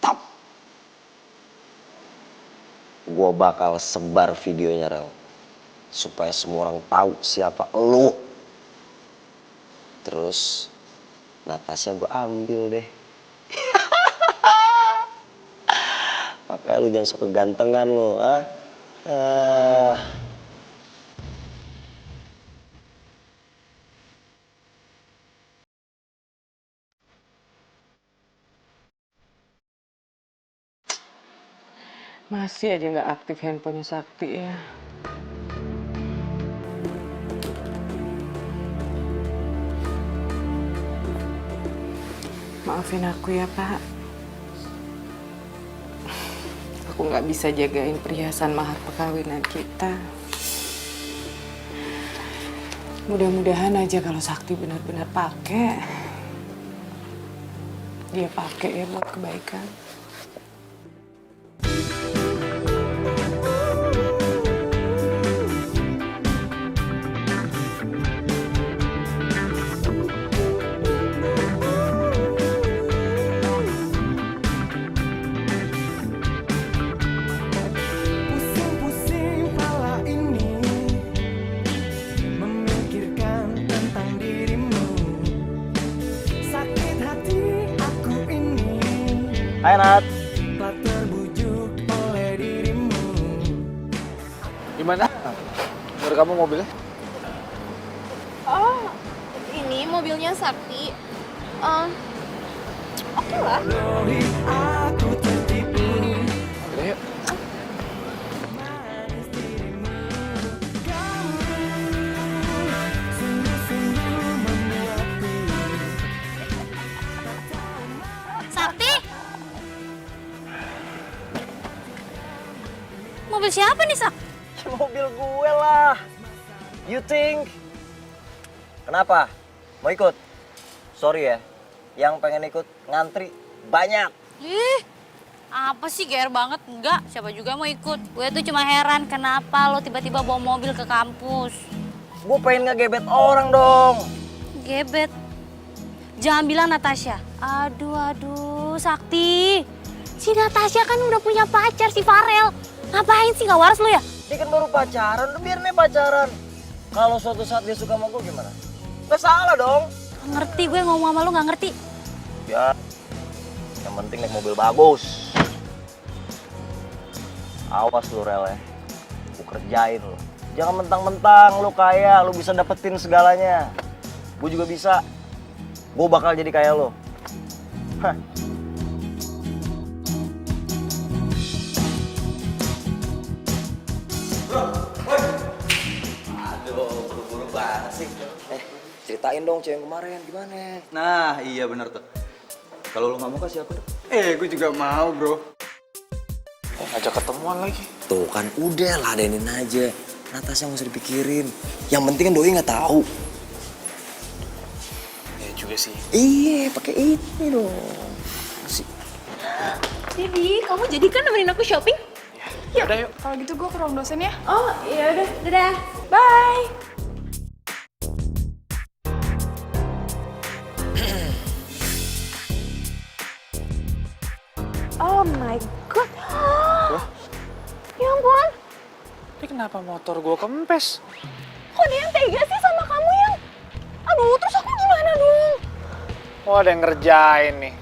Tap. Gua bakal sebar videonya, Rel. Supaya semua orang tahu siapa lu. Terus Natasha gue ambil deh. Makanya lu jangan sok kegantengan lu, ah. Masih aja nggak aktif handphonenya Sakti ya. Maafin aku ya Pak. Aku nggak bisa jagain perhiasan mahar perkawinan kita. Mudah-mudahan aja kalau Sakti benar-benar pakai, dia pakai ya buat kebaikan. Hai Nat. Gimana? Menurut kamu mobilnya? Oh, ini mobilnya Sakti. Oke lah. siapa nih, Sak? Mobil gue lah. You think? Kenapa? Mau ikut? Sorry ya, yang pengen ikut ngantri banyak. Ih, apa sih GR banget? Enggak, siapa juga mau ikut. Gue tuh cuma heran kenapa lo tiba-tiba bawa mobil ke kampus. Gue pengen ngegebet orang dong. Gebet. Jangan bilang Natasha. Aduh, Sakti. Si Natasha kan udah punya pacar, si Farel. Ngapain sih, gak waras lo ya? Dia kan baru pacaran, udah biarin dia pacaran. Kalau suatu saat dia suka sama gue gimana? Gak salah dong. Gak ngerti, gue ngomong sama lo gak ngerti. Ya, yang penting naik mobil bagus. Awas lu Rel ya, gue kerjain lu. Jangan mentang-mentang lu kaya, lu bisa dapetin segalanya. Gue juga bisa. Gue bakal jadi kaya lu. Hah. Aduh, buru-buru banget sih. Ceritain dong cewek yang kemarin, gimana? Nah, iya bener tuh. Kalau lu nggak mau kasih aku dong. Gue juga mau, bro. Ngajak ketemuan lagi. Tuh kan udah ladenin aja. Natasha nggak usah dipikirin. Yang penting kan doi nggak tahu. Ya juga sih. Iya, pakai ini dong. Si. Jadi, kamu jadi kan nemenin aku shopping? Ya udah yuk. Kalau gitu gue ke ruang dosen ya. Oh, iya udah. Dadah. Bye. Oh my god. Ya ampun. Ini kenapa motor gue kempes? Kok dia yang tega sih sama kamu yang? Aduh, terus aku gimana dong? Oh, ada yang ngerjain nih.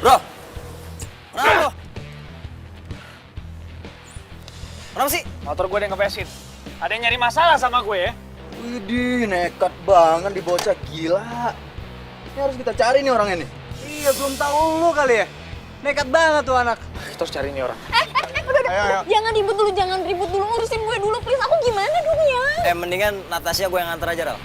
Bro, kenapa? Kenapa sih? Motor gue ada yang ngepesin. Ada yang nyari masalah sama gue ya? Widih, nekat banget di bocah, gila. Ini harus kita cari nih orangnya nih. Iya, belum tahu lu kali ya. Nekat banget tuh anak. Kita harus cari nih orang. Udah. Jangan ribut dulu, urusin gue dulu please. Aku gimana dong ya? Mendingan Natasha gue yang nganter aja, Ral.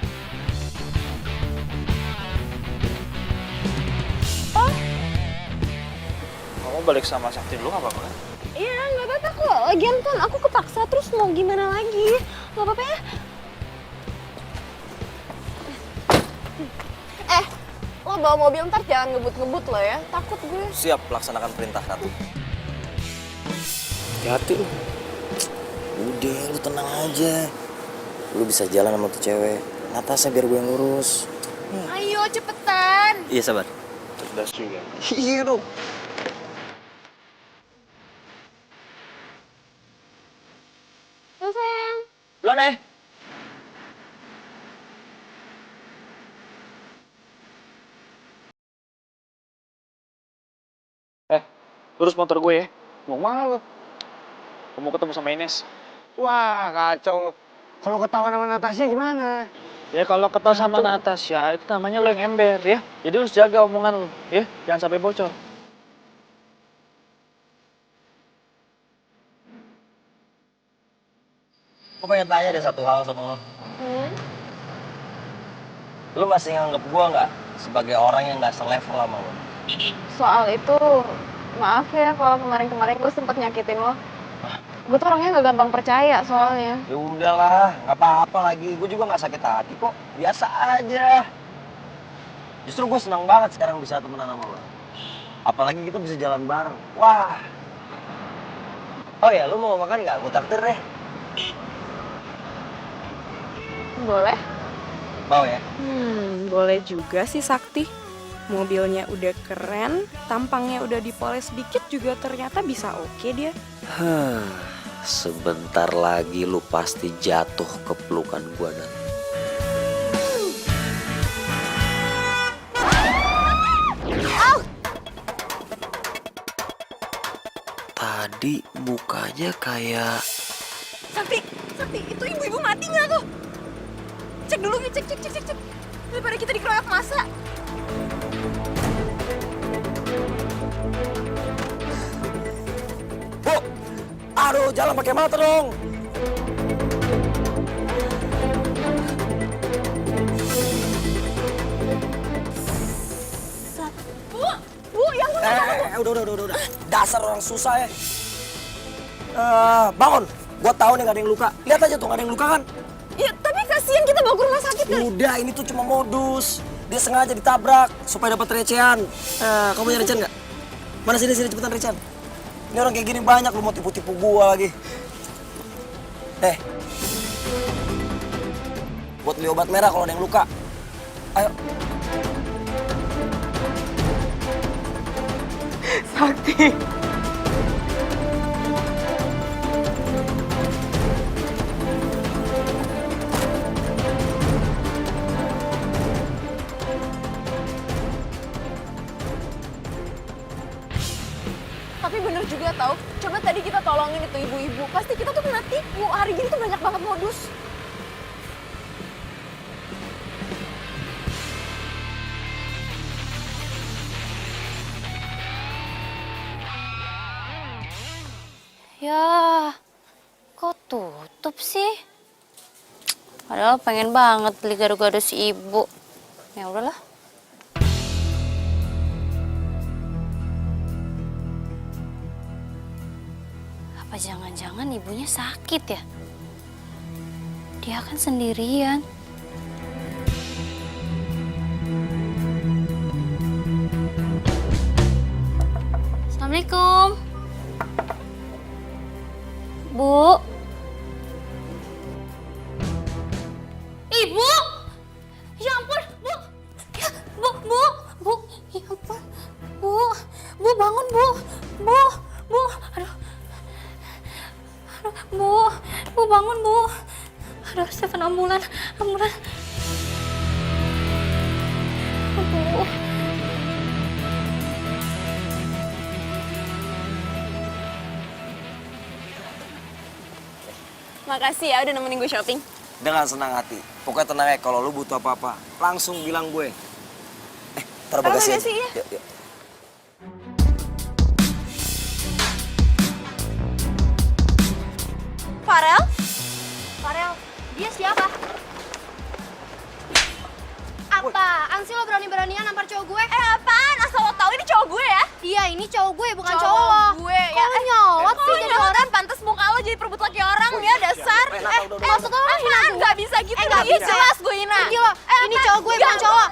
Kamu balik sama Sakti dulu gak apa-apa kan? Iya, nggak apa-apa kok. Lagian kan aku kepaksa terus mau gimana lagi? Nggak apa-apa ya? Lo bawa mobil ntar jangan ngebut-ngebut lo ya. Takut gue. Siap, laksanakan perintah Ratu. Hati-hati lu. Udah, lu tenang aja. Lu bisa jalan sama tuh cewek. Natasha biar gue yang ngurus. Ayo cepetan. Iya, sabar. Cerdas juga. Iya dong. Sayang. Belum nih. Lurus motor gue ya. Mau mana lu? Gue mau ketemu sama Ines. Wah, kacau. Kalau ketahuan sama Natasha gimana? Ya kalau ketawa sama Natasha, itu namanya lo yang ember ya. Jadi lu harus jaga omongan lu ya. Jangan sampai bocor. Gue pengen tanya deh satu hal sama lo. Lu masih nganggep gue nggak sebagai orang yang nggak selevel sama lo? Soal itu, maaf ya kalau kemarin-kemarin gue sempet nyakitin lo. Gue tuh orangnya gak gampang percaya soalnya. Ya udahlah, nggak apa-apa lagi. Gue juga nggak sakit hati kok. Biasa aja. Justru gue senang banget sekarang bisa temenan sama lo. Apalagi kita bisa jalan bareng. Wah. Oh ya, lu mau makan nggak? Gue traktir deh. Boleh? Mau ya? Boleh juga sih Sakti. Mobilnya udah keren, tampangnya udah dipoles dikit juga ternyata bisa oke dia. Sebentar lagi lu pasti jatuh ke pelukan gua dan. Tadi mukanya kayak Sakti, itu ibu-ibu mati nggak tuh? Cek dulu, cek. Daripada kita dikeroyok masa. Bu, aduh jalan pakai mata dong. Bu, yang Udah. Dasar orang susah ya. Bangun. Gua tahu nih gak ada yang luka. Lihat aja tuh gak ada yang luka kan? Ya, tapi kasihan kita bawa ke rumah sakit kan? Udah, ini tuh cuma modus. Dia sengaja ditabrak supaya dapat recehan. Kamu punya recehan nggak? Mana sini cepetan recehan. Ini orang kayak gini banyak, lu mau tipu-tipu gua lagi. Buat beli obat merah kalau ada yang luka. Ayo. Sakti. Tapi bener juga tau, coba tadi kita tolongin itu ibu-ibu, pasti kita tuh kena tipu. Hari gini tuh banyak banget modus. Ya, kok tutup sih? Padahal pengen banget beli gado-gado si ibu. Ya udahlah. Apa jangan-jangan ibunya sakit ya? Dia kan sendirian. Assalamualaikum. Bu. Ibu. Ya ampun, Bu. Bu. Ya ampun. Bu bangun, Bu. Bu. Aduh. Bu bangun, Bu. Aduh, Stefan ambulan. Bu. Makasih ya udah nemenin gue shopping. Dengan senang hati. Pokoknya tenang ya, kalau lu butuh apa-apa, langsung bilang gue. Taruh bagasi aja. Ya. Yuk. Farel? Farel, dia siapa? Apaan sih lo berani-beranian nampar cowok gue? Apaan? Asal lo tahu ini cowok gue ya? Iya, ini cowok gue, bukan cowok lo. Gue ya. Kok lo nyolot sih jadi orang? Pantes muka lo jadi perebut laki orang ya, dasar. Maksud lo hina gue? Nggak bisa gitu. Nggak Iya, bisa. jelas gue hina. Pergi lo, ini cowok gue, bukan cowok.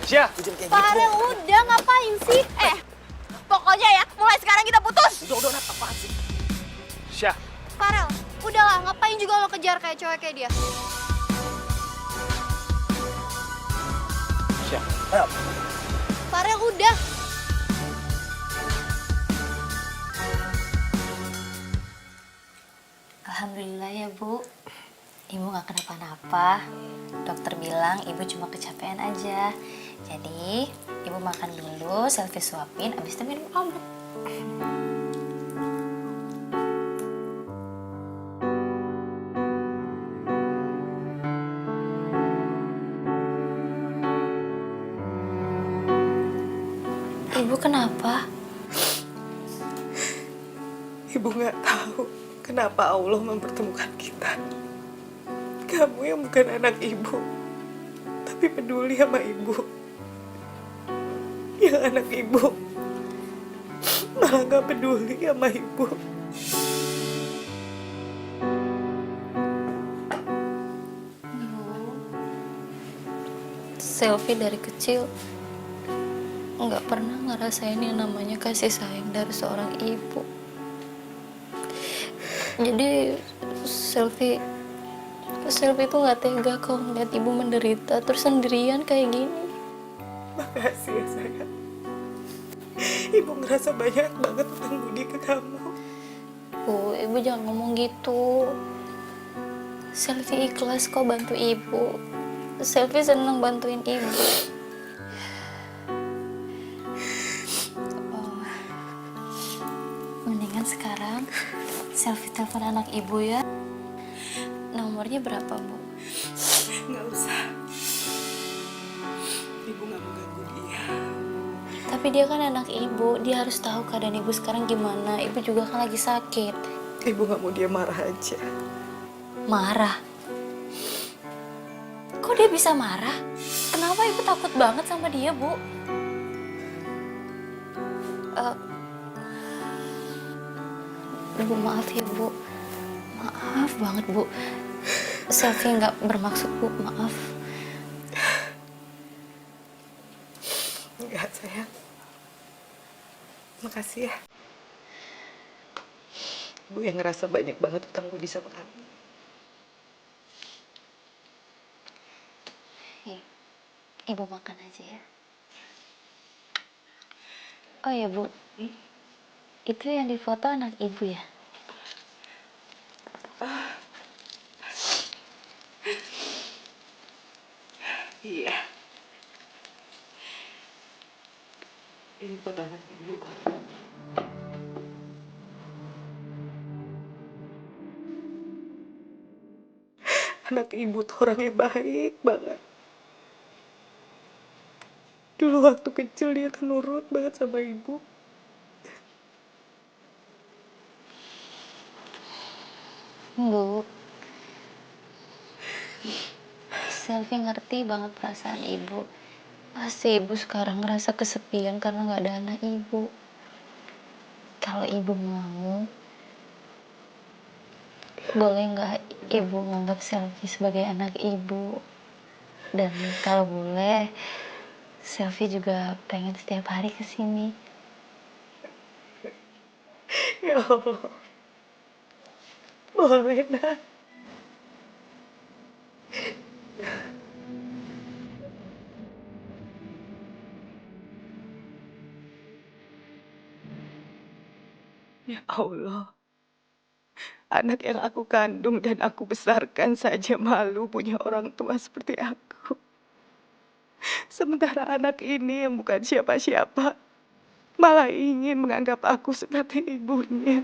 Syah. Farel, udah ngapain sih? Pokoknya ya, mulai sekarang kita putus. Udah, apaan sih? Syah. Farel, udahlah, ngapain juga lo kejar kayak cowok kayak dia? Syah. Ayo. Farel, udah. Alhamdulillah ya, Bu. Ibu gak kenapa-napa. Dokter bilang ibu cuma kecapean aja. Jadi, ibu makan dulu, selfie suapin, abis itu minum obat. Ibu kenapa? Ibu nggak tahu kenapa Allah mempertemukan kita. Kamu yang bukan anak ibu, tapi peduli sama ibu. Yang anak ibu malah nggak peduli sama ibu. Selfie dari kecil nggak pernah ngerasain yang namanya kasih sayang dari seorang ibu. Jadi Selfie tuh nggak tega kalau ngeliat ibu menderita terus sendirian kayak gini. Makasih ya sayang. Ibu ngerasa banyak banget utang budi ke kamu. Bu, ibu jangan ngomong gitu. Selfie ikhlas kok bantu ibu. Selfie seneng bantuin ibu. Mendingan sekarang Selfie telepon anak ibu ya. Nomornya berapa, Bu? Nggak usah. Ibu nggak mau ganggu dia. Tapi dia kan anak ibu, dia harus tahu keadaan ibu sekarang gimana. Ibu juga kan lagi sakit. Ibu nggak mau dia marah aja. Marah? Kok dia bisa marah? Kenapa ibu takut banget sama dia, Bu? Ibu maaf ya, Bu. Bu. Maaf banget, Bu. Selfie nggak bermaksud, Bu. Maaf. Enggak, sayang. Makasih ya. Bu yang ngerasa banyak banget utang budi sama kamu. Ibu makan aja ya. Oh ya, Bu. Itu yang difoto anak Ibu ya? Iya. Ini foto anak Ibu. Anak Ibu tuh orangnya baik banget. Dulu waktu kecil dia tuh nurut banget sama Ibu. Bu, Selfie ngerti banget perasaan Ibu. Pasti Ibu sekarang ngerasa kesepian karena nggak ada anak Ibu. Kalau Ibu mau, boleh nggak Ibu nganggap Selfie sebagai anak Ibu? Dan kalau boleh, Selfie juga pengen setiap hari kesini. Ya Allah. Boleh, Nak. Ya Allah. Anak yang aku kandung dan aku besarkan saja malu punya orang tua seperti aku. Sementara anak ini yang bukan siapa-siapa malah ingin menganggap aku seperti ibunya.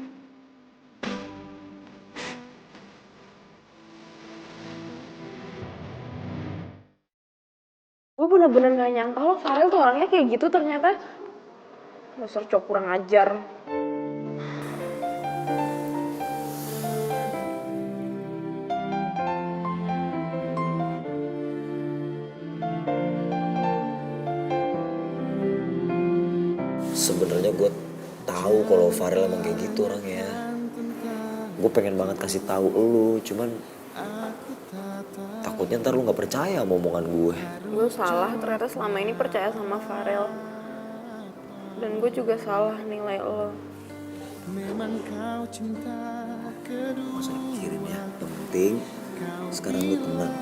Gue bener-bener gak nyangka lo Farel tuh orangnya kayak gitu ternyata. Dasar cowok kurang ajar. Sebenarnya gue tahu kalau Farel emang kayak gitu orangnya. Gue pengen banget kasih tahu lu, cuman takutnya ntar lu nggak percaya sama omongan gue. Gue salah ternyata selama ini percaya sama Farel. Dan gue juga salah nilai lo. Gak usah dipikirin ya. Yang penting sekarang lu tenang.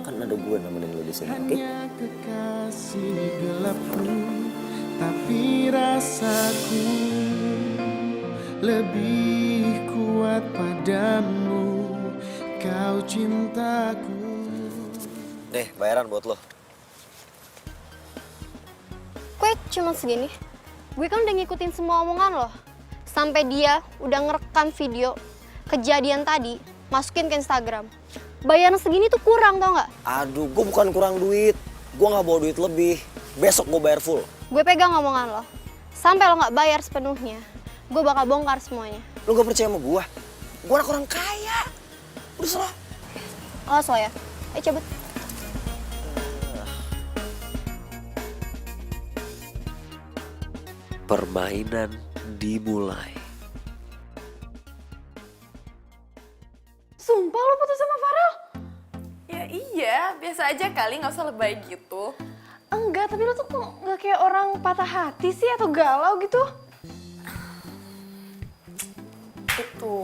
Kan ada gue nemenin lu di sini, oke? Tapi rasaku lebih kuat padamu, kau cintaku. Nih, bayaran buat lo. Kue cuma segini. Gue kan udah ngikutin semua omongan lo. Sampai dia udah ngerekam video kejadian tadi, masukin ke Instagram. Bayaran segini tuh kurang, tau gak? Aduh, gue bukan kurang duit. Gue gak bawa duit lebih. Besok gue bayar full. Gue pegang omongan lo. Sampai lo gak bayar sepenuhnya, gue bakal bongkar semuanya. Lo gak percaya sama gue? Gue anak orang kaya. Udah salah. Awas lo ya. Ayo cabut. Permainan dimulai. Sumpah lo putus sama Farel? Ya iya, biasa aja kali, gak usah lebay gitu. Enggak, tapi lo tuh kok gak kayak orang patah hati sih atau galau gitu? Itu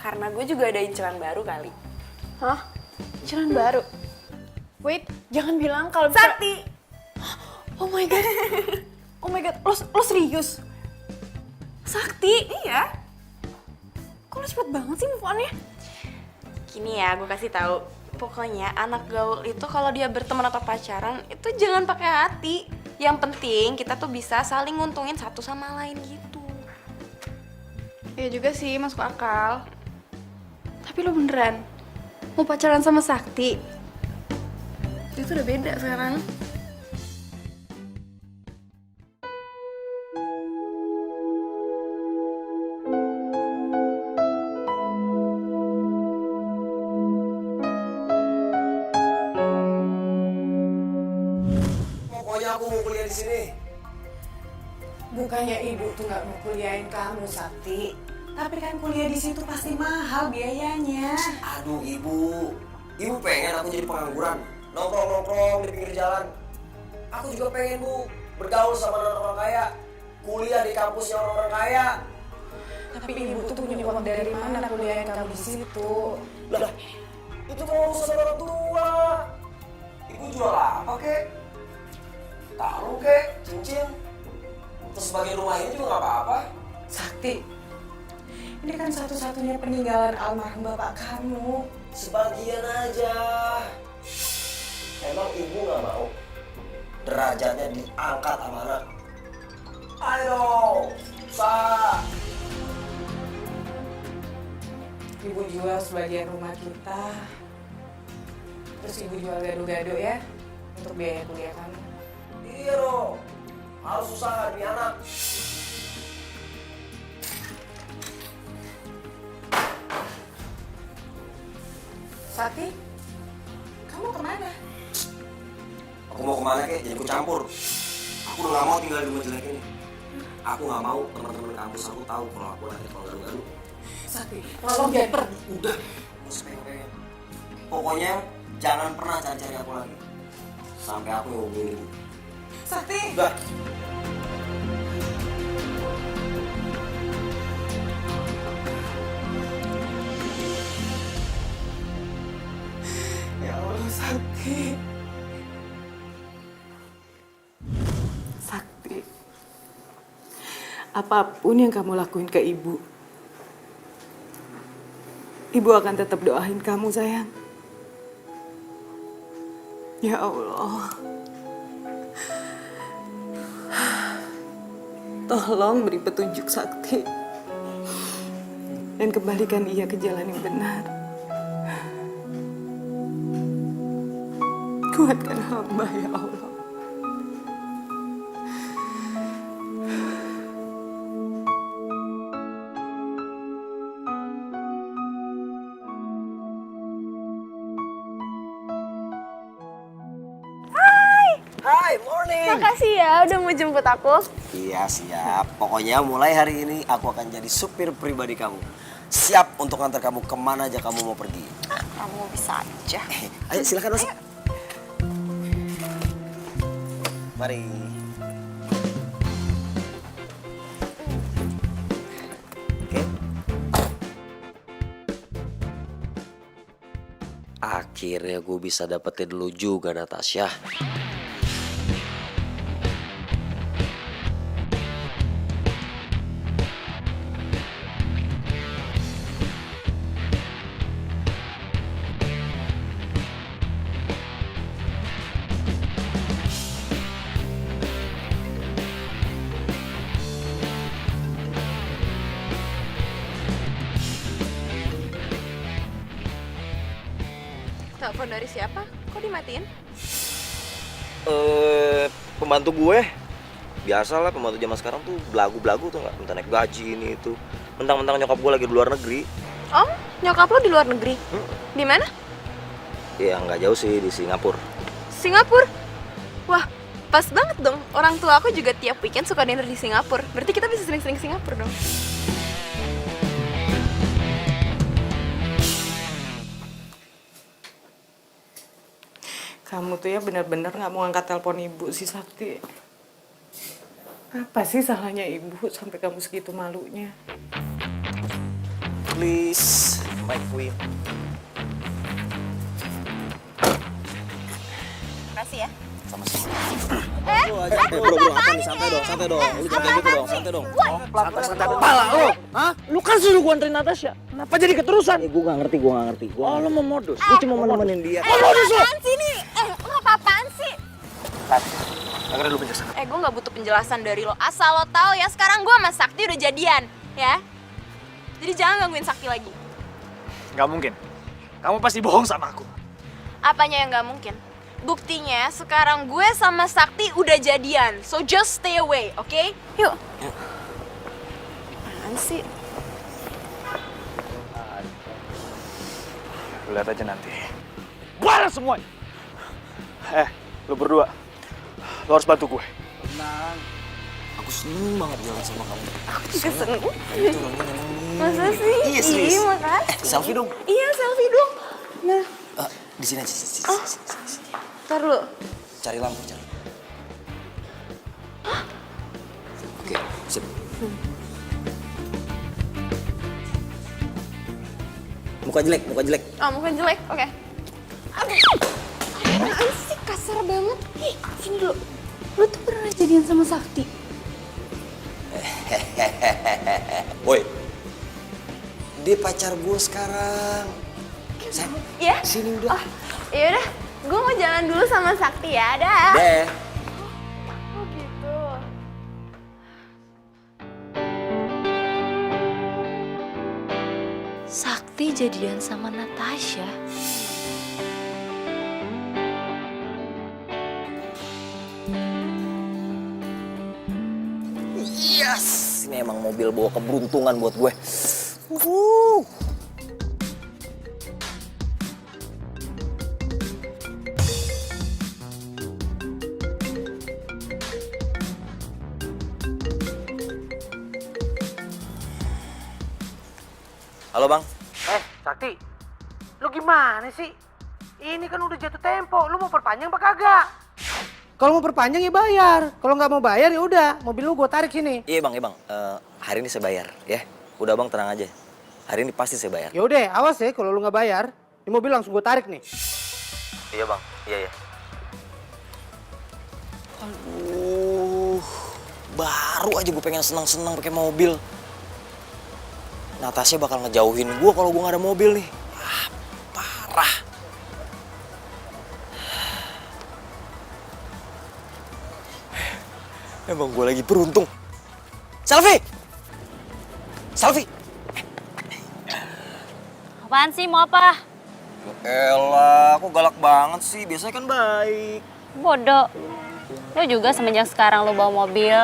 karena gue juga ada inceran baru kali. Hah? Inceran baru? Wait, jangan bilang kalau Sakti! Oh my god. Oh my god, lo serius? Sakti? Iya. Kok lo cepet banget sih move on-nya? Gini ya, gue kasih tahu. Pokoknya anak gaul itu kalau dia berteman atau pacaran itu jangan pakai hati. Yang penting kita tuh bisa saling nguntungin satu sama lain gitu. Ya juga sih, masuk akal. Tapi lo beneran mau pacaran sama Sakti? Itu udah beda sekarang. Pokoknya aku mau kuliah di sini. Bukannya ibu tuh nggak mau kuliahin kamu, Sakti. Tapi kan kuliah di situ pasti mahal biayanya. Aduh ibu pengen aku jadi pengangguran, nongkrong-nongkrong di pinggir jalan. Aku juga pengen bu, bergaul sama orang-orang kaya, kuliah di kampusnya orang-orang kaya. Tapi ibu tuh punya uang dari mana kuliahin kamu di situ? Lah, itu mau urusan orang tua. Ibu jual apa kek? Taruh kek, cincin. Terus sebagai rumah ini juga gak apa-apa. Sakti, ini kan satu-satunya peninggalan almarhum bapak kamu. Sebagian aja. Emang ibu gak mau derajatnya diangkat sama anak? Ayo, usah. Ibu jual sebagian rumah kita. Terus ibu jual gado-gado ya, untuk biaya kuliah kamu. Iya dong, harus usaha demi anak. Sakti, kamu kemana? Aku mau kemana kek? Jadi aku campur. Aku udah gak mau tinggal di rumah jelek ini. Aku gak mau teman-teman kampus aku tahu kalau aku lagi kalau garu-garu. Sakti, tolong jangan pergi. Udah, gak usah pengen-pengen. Pokoknya jangan pernah cari-cari aku lagi. Sampai aku ngomongin ibu. Sakti! Udah. Ya Allah, Sakti. Sakti, apapun yang kamu lakuin ke ibu, ibu akan tetap doain kamu, sayang. Ya Allah, tolong beri petunjuk Sakti dan kembalikan ia ke jalan yang benar. Kuatkan hamba, ya Allah. Hai, morning. Makasih ya udah mau jemput aku. Iya, siap. Pokoknya mulai hari ini aku akan jadi supir pribadi kamu. Siap untuk ngantar kamu kemana aja kamu mau pergi. Kamu bisa aja. Ayo silakan masuk. Mari. Oke. Akhirnya gue bisa dapetin lu juga, Natasha. Telepon dari siapa? Kok dimatiin? Pembantu gue. Biasalah pembantu zaman sekarang tuh belagu-belagu tuh nggak, minta naik gaji ini itu. Mentang-mentang nyokap gue lagi di luar negeri. Oh, nyokap lo di luar negeri? Di mana? Ya nggak jauh sih, di Singapura. Singapura? Wah, pas banget dong. Orang tua aku juga tiap weekend suka dinner di Singapura. Berarti kita bisa sering-sering ke Singapura dong. Kamu tuh ya benar-benar nggak mau angkat telepon ibu sih, Sakti. Apa sih salahnya ibu sampai kamu segitu malunya? Please, my queen. Makasih ya. Sama-sama. Bro, apa nih? Santai dong. Lu jangan kayak gitu dong, santai dong. Santai kepala lo. Hah? Lu kan suruh gua anterin Natasha. Kenapa jadi keterusan? Gue gak ngerti. Oh, lu mau modus. Gue cuma mau nemenin dia. Modus lo? Apaan sih nih? Lo apa-apaan sih? Akhirnya lu penjelasan. Gue nggak butuh penjelasan dari lo. Asal lo tahu ya, sekarang gue sama Sakti udah jadian, ya. Jadi jangan gangguin Sakti lagi. Gak mungkin. Kamu pasti bohong sama aku. Apanya yang nggak mungkin? Buktinya sekarang gue sama Sakti udah jadian. So just stay away, oke? Yuk. Apaan sih? Lihat aja nanti. Balas semuanya. Lu berdua. Lo harus bantu gue. Tenang. Aku seneng banget jalan sama kamu. Aku juga seneng. Kamu tuh orangnya nyenengin. Masa sih? Iya, serius. Iya, makasih. Selfie dong. Iya, selfie dong. Nah, Di sini aja, sini. ntar dulu. Cari lampu, cari. Oke, sip. Muka jelek. Oh, muka jelek, oke. Aduh, apaan sih? Kasar banget. Ih, sini dulu. Lu tuh pernah jadian sama Sakti? Woi, dia pacar gue sekarang. Sayang, Iya? sini udah. Oh, yaudah. Gue mau jalan dulu sama Sakti ya. Dah. Deh. Oh, gitu. Sakti jadian sama Natasha. Yes, ini emang mobil bawa keberuntungan buat gue. Halo bang. Sakti, lu gimana sih? Ini kan udah jatuh tempo, lu mau perpanjang apa kagak? Kalau mau perpanjang ya bayar, kalau nggak mau bayar ya udah, mobil lu gue tarik sini. Iya bang. Hari ini saya bayar ya. Udah bang, tenang aja. Hari ini pasti saya bayar. Ya udah, awas ya kalau lu nggak bayar, ini mobil langsung gue tarik nih. Iya bang, iya. Aduh, baru aja gue pengen senang-senang pakai mobil. Natasha bakal ngejauhin gue kalau gue nggak ada mobil nih. Parah. Emang gue lagi beruntung. Selfie. Apaan sih, mau apa? Elah, kok galak banget sih? Biasanya kan baik. Bodoh. Lo juga semenjak sekarang lo bawa mobil,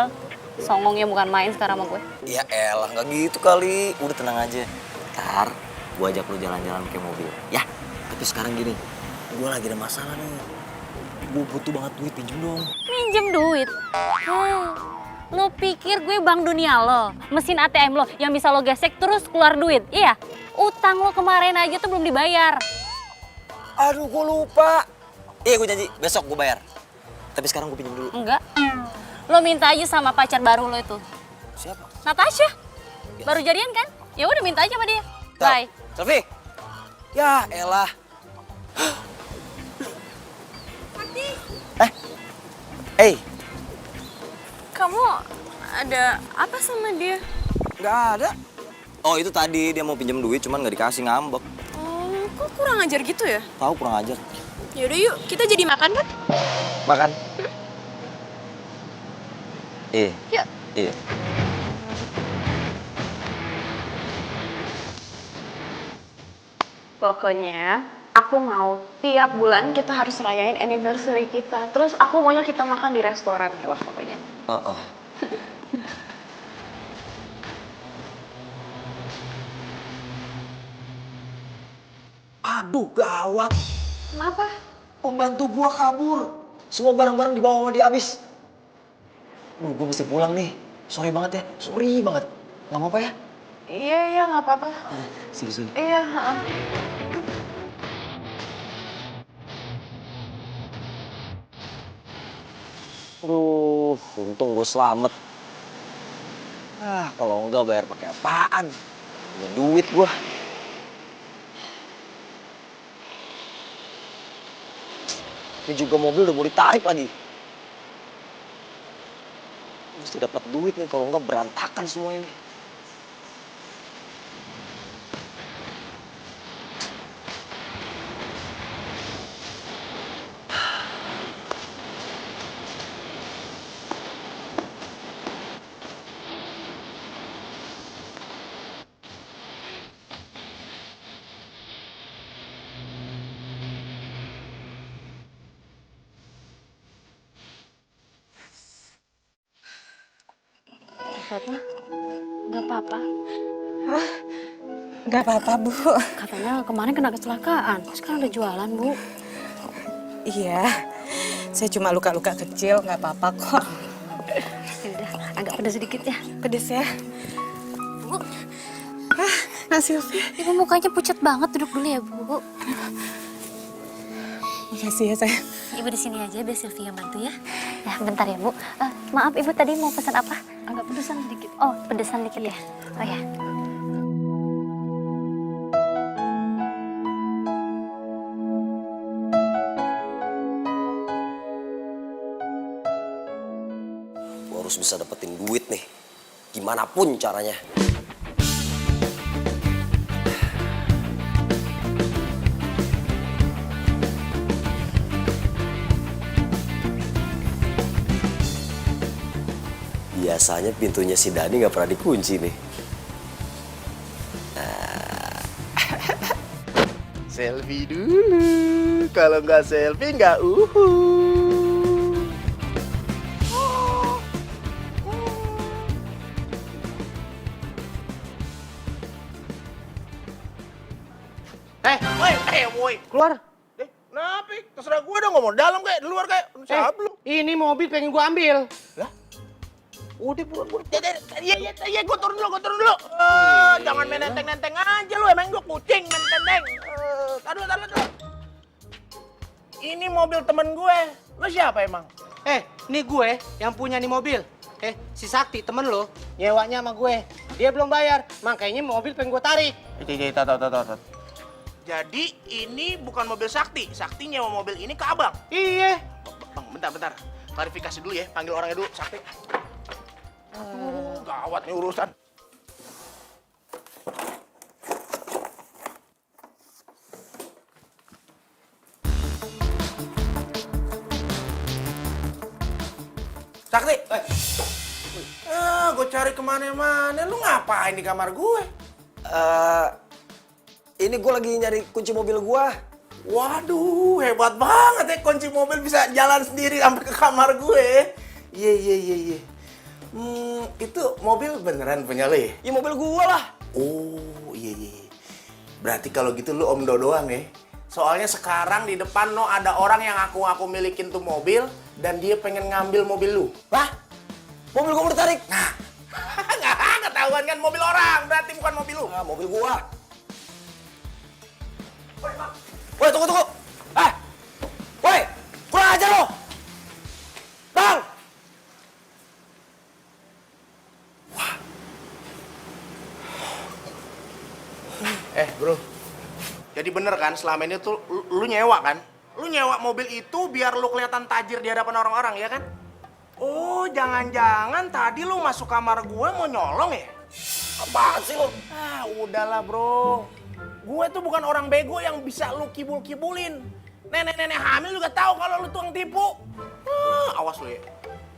songongnya bukan main sekarang sama gue. Ya elah, nggak gitu kali. Udah tenang aja. Ntar gue ajak lo jalan-jalan pakai mobil. Ya, tapi sekarang gini. Gue lagi ada masalah nih. Gue butuh banget duit, pinjem dong. Minjem duit? Lo pikir gue bank dunia lo? Mesin ATM lo yang bisa lo gesek terus keluar duit? Iya? Utang lo kemarin aja tuh belum dibayar. Aduh, gue lupa. Iya, gue janji. Besok gue bayar. Tapi sekarang gue pinjem dulu. Enggak. Lo minta aja sama pacar baru lo itu. Siapa? Natasha. Baru jadian kan? Ya udah minta aja sama dia. Bye. Selfie. Ya elah. Hey. Kamu ada apa sama dia? Nggak ada. Oh, itu tadi dia mau pinjam duit cuman nggak dikasih, ngambek. Oh, kok kurang ajar gitu ya? Tahu kurang ajar. Yaudah yuk, kita jadi makan kan? Makan. Iya. Yuk. Iya. Pokoknya aku mau tiap bulan kita harus rayain anniversary kita. Terus aku maunya kita makan di restoran ya pokoknya. Aduh, gawat. Kenapa? Pembantu gua kabur. Semua barang-barang dibawa sama dia habis. Gua mesti pulang nih. Sorry banget ya. Sorry banget. Nggak apa-apa ya? Iya, nggak apa-apa. Sini. Iya, Aduh, untung gue selamat. Kalau enggak bayar pakai apaan? Punya duit gue. Ini juga mobil udah mau ditarik lagi. Mesti dapat duit nih, kalau enggak berantakan semua ini. Fatma, nggak apa-apa. Nggak apa-apa, Bu. Katanya kemarin kena kecelakaan, sekarang udah jualan, Bu. Iya, saya cuma luka-luka kecil, nggak apa-apa kok. Udah, agak pedas sedikit ya. Pedes ya. Bu, Nah Sylvia. Ibu mukanya pucat banget, duduk dulu ya Bu. Makasih ya sayang. Ibu di sini aja biar Sylvia bantu ya. Ya bentar ya Bu. Maaf Ibu tadi mau pesan apa? Agak pedesan sedikit. Oh pedesan dikit ya. Oh ya. Gue harus bisa dapetin duit nih, gimana pun caranya. Biasanya pintunya si Dani nggak pernah dikunci nih. Selfie dulu. Kalau nggak selfie nggak woi, Keluar. Kenapa? Terserah gue dong, ngomong dalam kayak, di luar kayak. Siapa lu? Ini mobil pengen gua ambil. Udah buruan. Iya, gue turun dulu. Jangan main nenteng-nenteng aja lu, emang gue kucing main nenteng. Taruh. Ini mobil temen gue. Lu siapa emang? Nih gue yang punya nih mobil. Si Sakti temen lo nyewanya sama gue. Dia belum bayar, makanya mobil pengen gue tarik. Tahu. Jadi ini bukan mobil Sakti. Sakti nyewa mobil ini ke abang. Iya. Bang, bentar. Klarifikasi dulu ya, panggil orangnya dulu, Sakti. Gawat nih urusan. Sakti, gue cari kemana-mana. Lu ngapain di kamar gue? Ini gue lagi nyari kunci mobil gue. Waduh, hebat banget ya, kunci mobil bisa jalan sendiri sampai ke kamar gue. Iya. Itu mobil beneran punya lo ya? Ya mobil gue lah. Oh, iya. Berarti kalau gitu lu Om Do doang ya? Soalnya sekarang di depan no ada orang yang aku milikin tuh mobil dan dia pengen ngambil mobil lu. Wah, mobil gue mau ditarik. Nah, nggak ketahuan kan mobil orang, berarti bukan mobil lu. Nah, mobil gue. Woi, tunggu. Woi, kurang ajar lo. Bang. Bro. Jadi bener kan selama ini tuh lu nyewa kan? Lu nyewa mobil itu biar lu kelihatan tajir di hadapan orang-orang, ya kan? Oh, jangan-jangan tadi lu masuk kamar gue mau nyolong ya? Apaan sih lo? Udahlah bro. Gue tuh bukan orang bego yang bisa lu kibul-kibulin. Nenek-nenek hamil juga tahu kalau lu tukang tipu. Awas lu ya.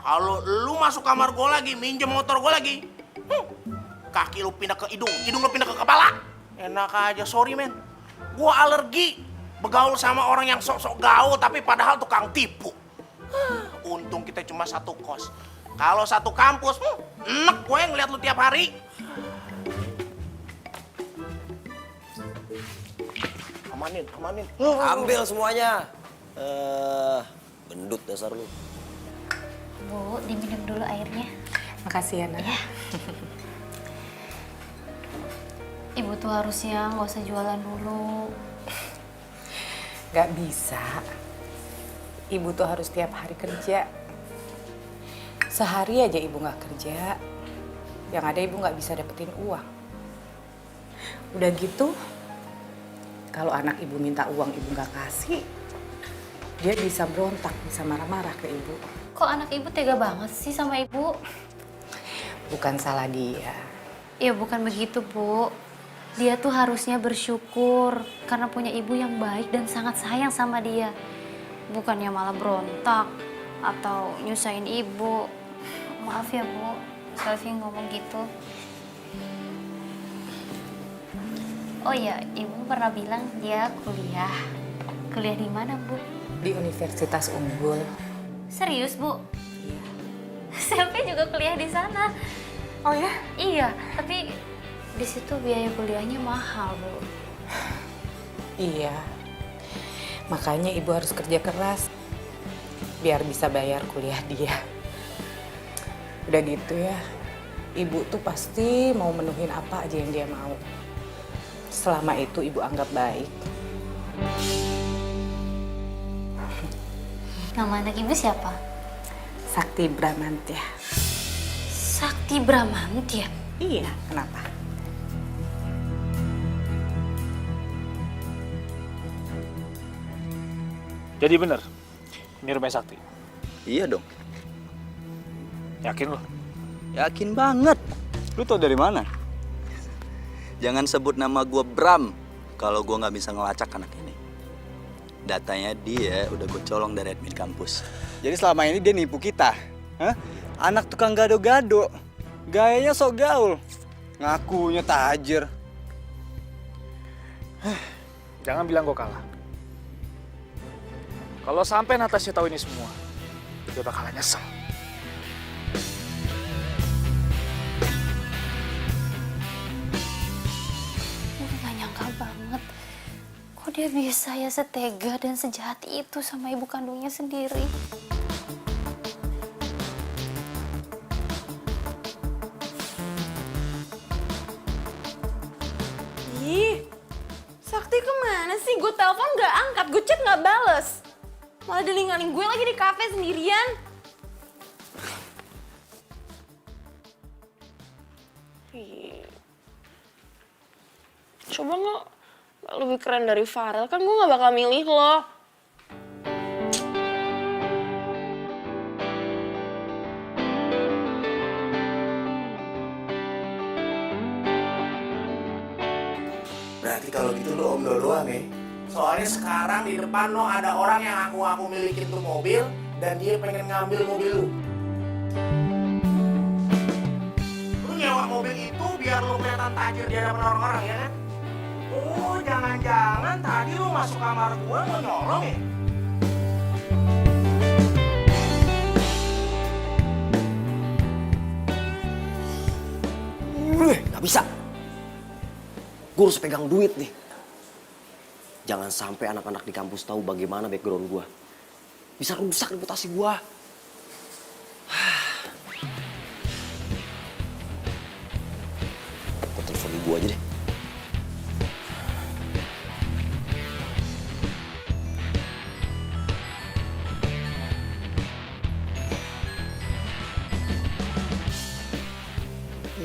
Kalau lu masuk kamar gue lagi, minjem motor gue lagi, kaki lu pindah ke hidung lu pindah ke kepala. Enak aja, sorry men. Gue alergi begaul sama orang yang sok-sok gaul tapi padahal tukang tipu. Untung kita cuma satu kos. Kalau satu kampus, enak gue ngeliat lu tiap hari. Amanin. Ambil semuanya. Gendut dasar lu. Bu, diminum dulu airnya. Makasih ya, Nak. Ya. Ibu tuh harusnya nggak usah jualan dulu. Gak bisa. Ibu tuh harus tiap hari kerja. Sehari aja ibu gak kerja, yang ada ibu gak bisa dapetin uang. Udah gitu, kalau anak ibu minta uang ibu gak kasih, dia bisa berontak, bisa marah-marah ke ibu. Kok anak ibu tega banget sih sama ibu? Bukan salah dia. Ya bukan begitu, Bu. Dia tuh harusnya bersyukur karena punya ibu yang baik dan sangat sayang sama dia. Bukannya malah berontak atau nyusahin ibu. Maaf ya, Bu. Selfie ngomong gitu. Oh ya, ibu pernah bilang dia kuliah. Kuliah di mana, Bu? Di Universitas Unggul. Serius, Bu? Iya. Selfie juga kuliah di sana. Oh ya? Iya, tapi di situ biaya kuliahnya mahal, Bu. Iya. Makanya ibu harus kerja keras biar bisa bayar kuliah dia. Udah gitu ya, ibu tuh pasti mau menuhin apa aja yang dia mau. Selama itu ibu anggap baik. Nama anak ibu siapa? Sakti Bramantya. Sakti Bramantya? Iya, kenapa? Jadi bener, ini rumah Sakti. Iya dong. Yakin lo? Yakin banget. Lu tau dari mana? Jangan sebut nama gue Bram kalau gue nggak bisa ngelacak anak ini. Datanya dia udah gue colong dari admin kampus. Jadi selama ini dia nipu kita. Hah? Anak tukang gado-gado. Gayanya sok gaul. Ngakunya tajir. Jangan bilang gue kalah. Kalau sampai Natasha tahu ini semua, dia bakalan nyesel. Gue gak nyangka banget. Kok dia bisa ya setega dan sejahat itu sama ibu kandungnya sendiri. Ih, Sakti kemana sih? Gue telepon gak angkat, gue chat gak bales. Malah dia ninggalin gue lagi di kafe sendirian. Ih. Coba nggak lebih keren dari Farel, kan gue gak bakal milih lo. Berarti kalau gitu lo om doang ya? Soalnya sekarang di depan lo ada orang yang aku milikin tuh mobil dan dia pengen ngambil mobil lu. Lu nyewa mobil itu biar lo kelihatan tajir di hadapan orang-orang ya kan? Oh, jangan-jangan tadi lu masuk kamar gua mau nyolong ya? Nggak bisa. Gue harus pegang duit nih. Jangan sampai anak-anak di kampus tahu bagaimana background gue. Bisa rusak reputasi gue. Gue telepon ibu aja deh.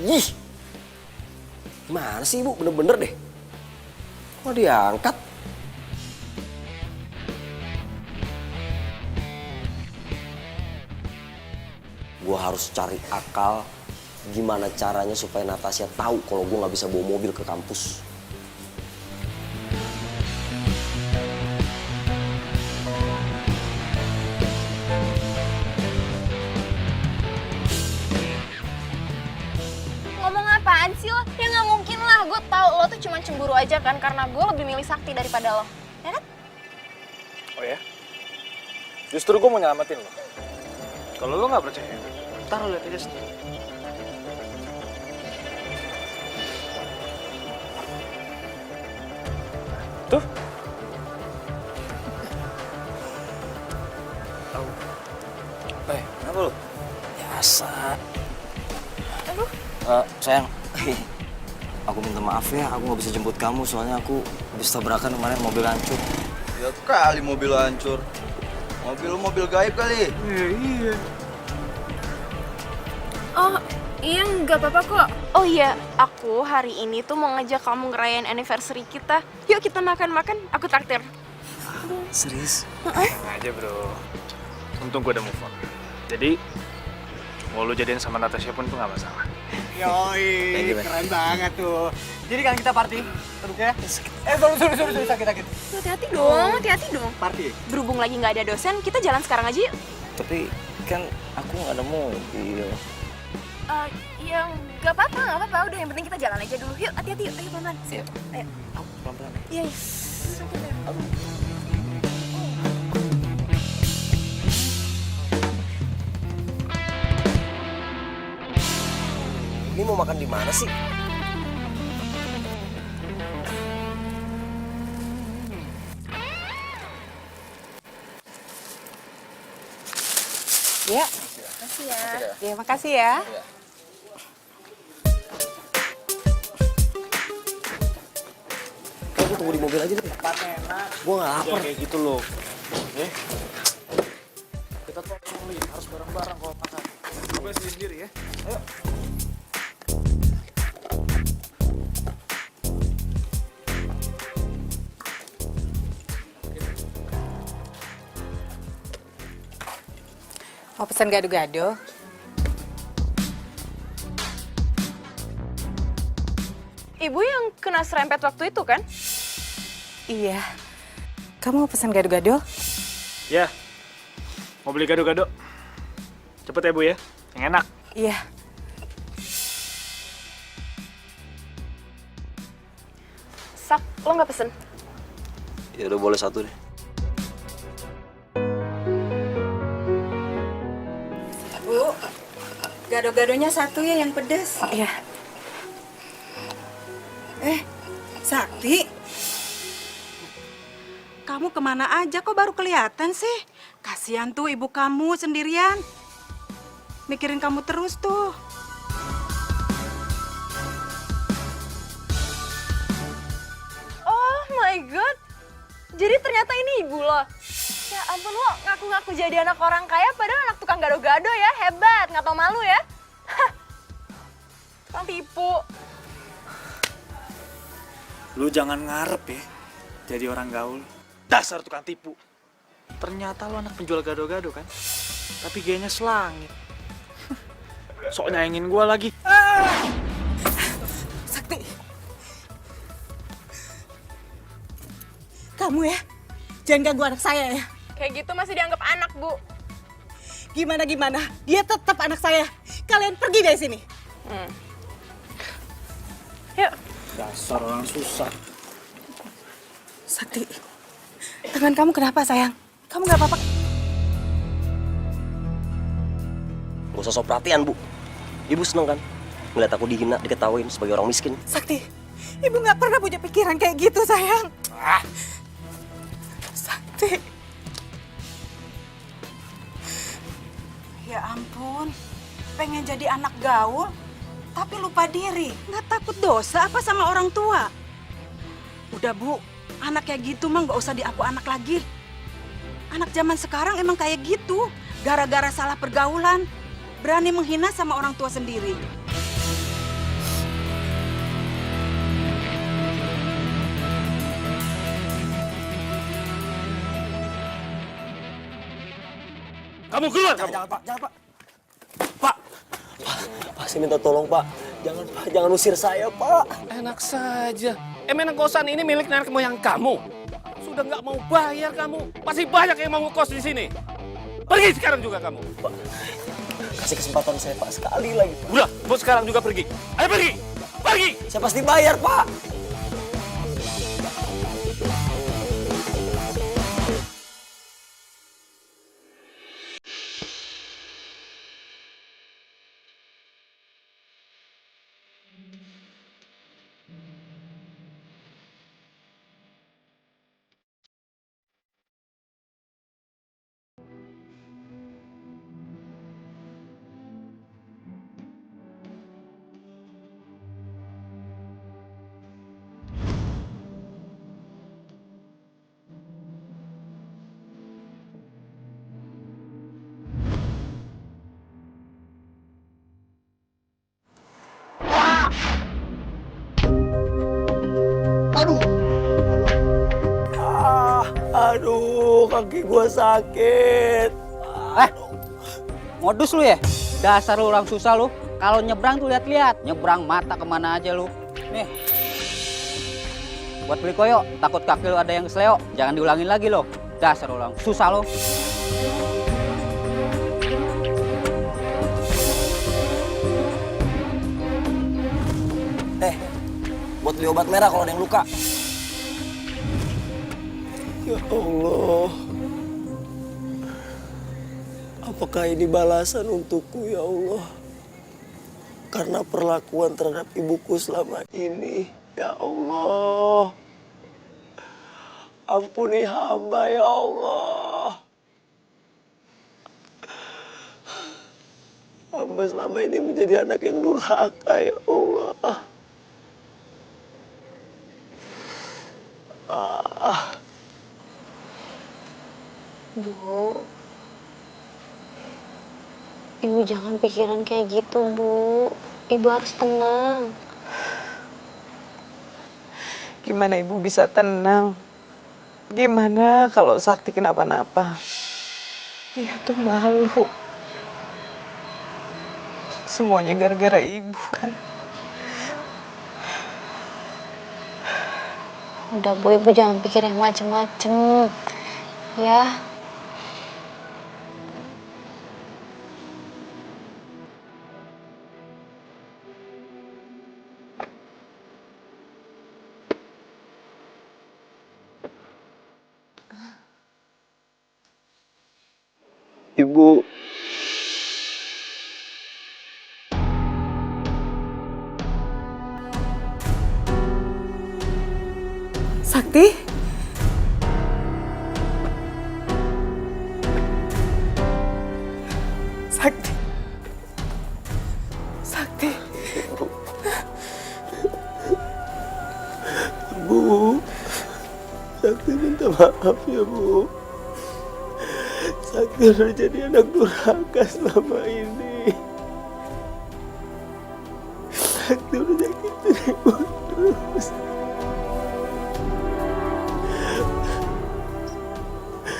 Ih, gimana sih ibu? Bener-bener deh. Kok diangkat? Gue harus cari akal gimana caranya supaya Natasha tahu kalau gue nggak bisa bawa mobil ke kampus. Ngomong apaan sih lo? Ya nggak mungkin lah, gue tahu lo tuh cuma cemburu aja kan karena gue lebih milih Sakti daripada lo. Ya kan? Oh ya? Justru gue mau nyelamatin lo. Kalau lo nggak percaya, ntar lo lihat aja sendiri. Tuh. Tahu. Kenapa lu? Biasa. Aduh. Sayang, aku minta maaf ya, aku nggak bisa jemput kamu soalnya aku habis tabrakan kemarin mobil hancur. Ya kali mobil hancur. Mobil gaib kali. Iya. Oh, iya nggak apa-apa kok. Oh iya, aku hari ini tuh mau ngajak kamu ngerayain anniversary kita. Yuk kita makan-makan, aku traktir. Serius? aja bro. Untung gue udah move on. Jadi, mau lu jadian sama Natasha pun tuh gak masalah. Yoi, keren banget tuh. Jadi kan kita party, terus ya? Sorry, sakit. Hati-hati dong. Party? Berhubung lagi nggak ada dosen, kita jalan sekarang aja yuk. Tapi kan aku nggak ada mobil. Ya nggak apa-apa. Udah yang penting kita jalan aja dulu. Yuk, hati-hati yuk. Ayo pelan-pelan. Ayo. Pelan-pelan. Iya. Ini mau makan di mana sih? Ya. Makasih ya. Ya, makasih ya. gue tunggu di mobil aja deh. enak. Gue gak lapar. Kayak gitu loh. Oke. Kita tuh harus bareng-bareng kalau makan. Gue sendiri ya. Ayo. Mau pesan gado-gado? Ibu yang kena serempet waktu itu kan? Iya. Kamu mau pesan gado-gado? Ya. Mau beli gado-gado. Cepet ya Bu ya. Yang enak. Iya. Sak, lo nggak pesen? Ya udah boleh satu deh. Bu, gado-gadonya satu ya yang pedas. Iya. Sakti, kamu kemana aja kok baru kelihatan sih? Kasihan tuh ibu kamu sendirian. Mikirin kamu terus tuh. Oh my god, jadi ternyata ini ibu lo. Ya ampun, lo ngaku-ngaku jadi anak orang kaya padahal anak tukang gado-gado ya, hebat, nggak tau malu ya. Hah, tukang tipu. Lu jangan ngarep ya jadi orang gaul. Dasar tukang tipu. Ternyata lu anak penjual gado-gado kan? Tapi gayanya selangit. Sok nyayangin gua lagi. Sakti, kamu ya, jangan ganggu anak saya ya. Kayak gitu masih dianggap anak, Bu. Gimana, dia tetap anak saya. Kalian pergi dari sini. Yuk. Dasar orang susah. Sakti, tangan kamu kenapa sayang? Kamu nggak apa-apa? Gak usah sok perhatian, Bu. Ibu seneng kan? Ngeliat aku dihina, diketawain sebagai orang miskin. Sakti, ibu nggak pernah punya pikiran kayak gitu sayang. Sakti. Ya ampun, pengen jadi anak gaul, tapi lupa diri. Nggak takut dosa apa sama orang tua? Udah Bu, anak kayak gitu mah nggak usah diaku anak lagi. Anak zaman sekarang emang kayak gitu, gara-gara salah pergaulan, berani menghina sama orang tua sendiri. Kamu keluar kamu. Jangan, Pak. Jangan, Pak. Pak, saya minta tolong, Pak. Jangan, Pak. Jangan usir saya, Pak. Enak saja. Emang kosan ini milik nenek moyang kamu. Sudah nggak mau bayar kamu. Masih banyak yang mau ngekos di sini. Pergi sekarang juga kamu. Pak, kasih kesempatan saya, Pak. Sekali lagi, Pak. Udah, mau sekarang juga pergi. Ayo pergi. Pergi. Saya pasti bayar, Pak. Aduh, kaki gua sakit. Modus lu ya? Dasar lu orang susah lu. Kalau nyebrang tuh lihat-lihat. Nyebrang mata kemana aja lu. Nih. Buat beli koyo, takut kaki lu ada yang kesleo. Jangan diulangin lagi lo. Dasar orang susah lu. Buat beli obat merah kalau ada yang luka. Ya Allah. Apakah ini balasan untukku, ya Allah? Karena perlakuan terhadap ibuku selama ini, ya Allah. Ampuni hamba, ya Allah. Hamba selama ini menjadi anak yang durhaka, ya Allah. Bu, Ibu jangan pikiran kayak gitu, Bu. Ibu harus tenang. Gimana Ibu bisa tenang? Gimana kalau Sakti kenapa-napa? Dia tuh malu. Semuanya gara-gara Ibu kan? Udah, Bu, Ibu jangan pikir yang macem-macem. Ya. Ibu, Sakti? Sakti. Sakti. Bu, Sakti minta maaf ya Bu. Sakti udah jadi anak durhaka selama ini. Sakti udah nyakitin Ibu terus.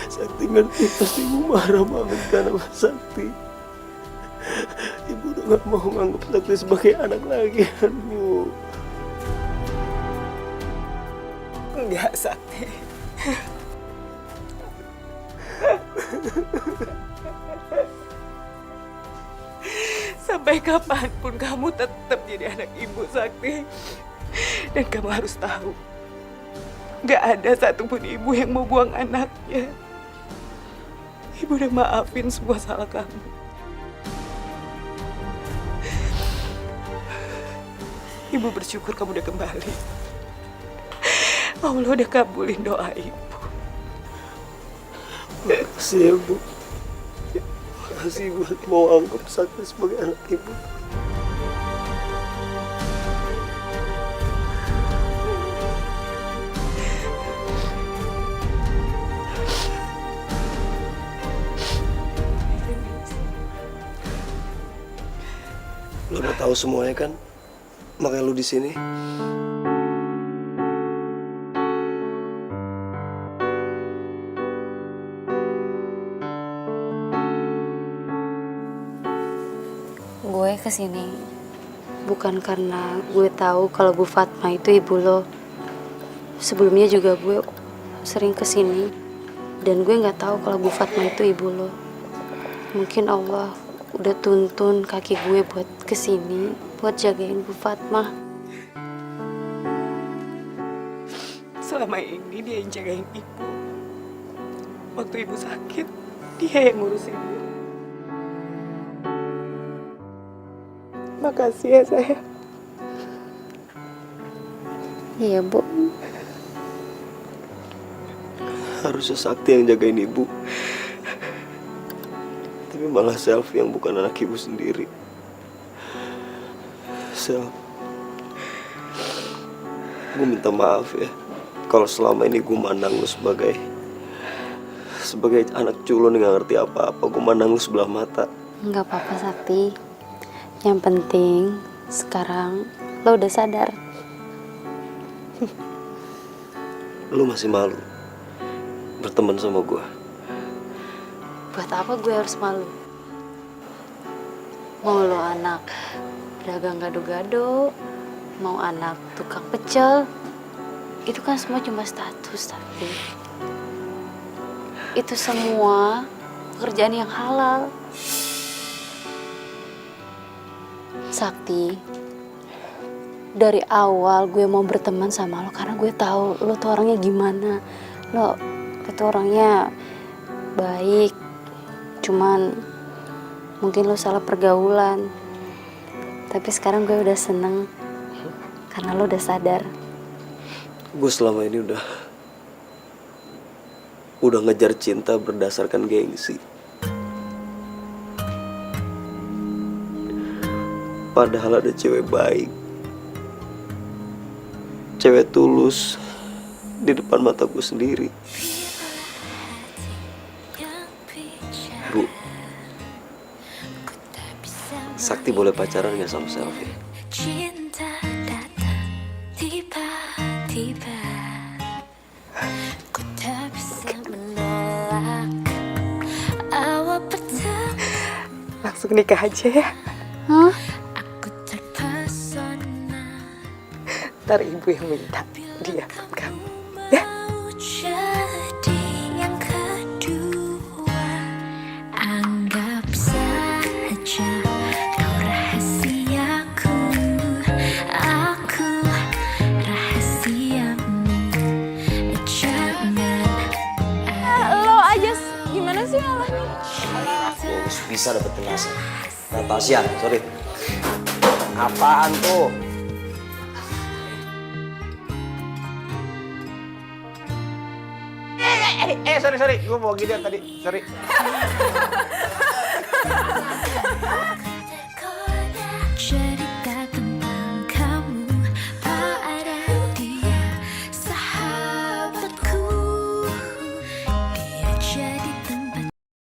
Sakti ngerti pasti Ibu marah banget kan sama Sakti. Ibu udah gak mau nganggap Sakti sebagai anak lagi kan Bu. Enggak, Sakti. Sampai kapanpun kamu tetap jadi anak Ibu, Sakti. Dan kamu harus tahu, gak ada satupun ibu yang mau buang anaknya. Ibu udah maafin semua salah kamu. Ibu bersyukur kamu udah kembali. Allah udah kabulin doa Ibu. Makasih ya Bu. Makasih buat mau anggap Sakti sebagai anak Ibu. Lo udah tahu semuanya kan? Makanya lu di sini. Gue kesini bukan karena gue tahu kalau Bu Fatma itu ibu lo. Sebelumnya juga gue sering kesini dan gue nggak tahu kalau Bu Fatma itu ibu lo. Mungkin Allah udah tuntun kaki gue buat kesini, buat jagain Bu Fatma. Selama ini dia yang jagain Ibu. Waktu Ibu sakit, dia yang ngurus Ibu. Makasih ya sayang. Iya, Bu. Harusnya Sakti yang jagain Ibu. Tapi malah Selfie yang bukan anak Ibu sendiri. Self, gue minta maaf ya kalau selama ini gue mandang lu sebagai anak culun yang gak ngerti apa-apa. Gue mandang lu sebelah mata. Nggak apa-apa, Sakti. Yang penting sekarang lo udah sadar. Lu masih malu berteman sama gue. Buat apa gue harus malu? Mau lo anak pedagang gado-gado, mau anak tukang pecel, itu kan semua cuma status, tapi itu semua pekerjaan yang halal. Sakti, dari awal gue mau berteman sama lo karena gue tahu lo tuh orangnya gimana. Lo tuh orangnya baik, cuman mungkin lo salah pergaulan. Tapi sekarang gue udah seneng karena lo udah sadar. Gue selama ini udah ngejar cinta berdasarkan gengsi. Padahal ada cewek baik, cewek tulus, di depan mata gue sendiri. Bu, Sakti boleh pacaran nggak sama Selfie? Cinta datang tiba-tiba, ku tak bisa menolak awal pertama. Langsung nikah aja ya. Hah? Aku terpesona, Ntar ibu yang minta dia buat kamu. mau jadi yang kedua. Anggap saja kau rahasiaku, aku rahasiamu. Jangan Lo aja gimana sih ngalahnya? Gue harus bisa dapetin Tasya, sorry. Apaan tuh? Sorry, gue mau gini tadi, sorry. jadi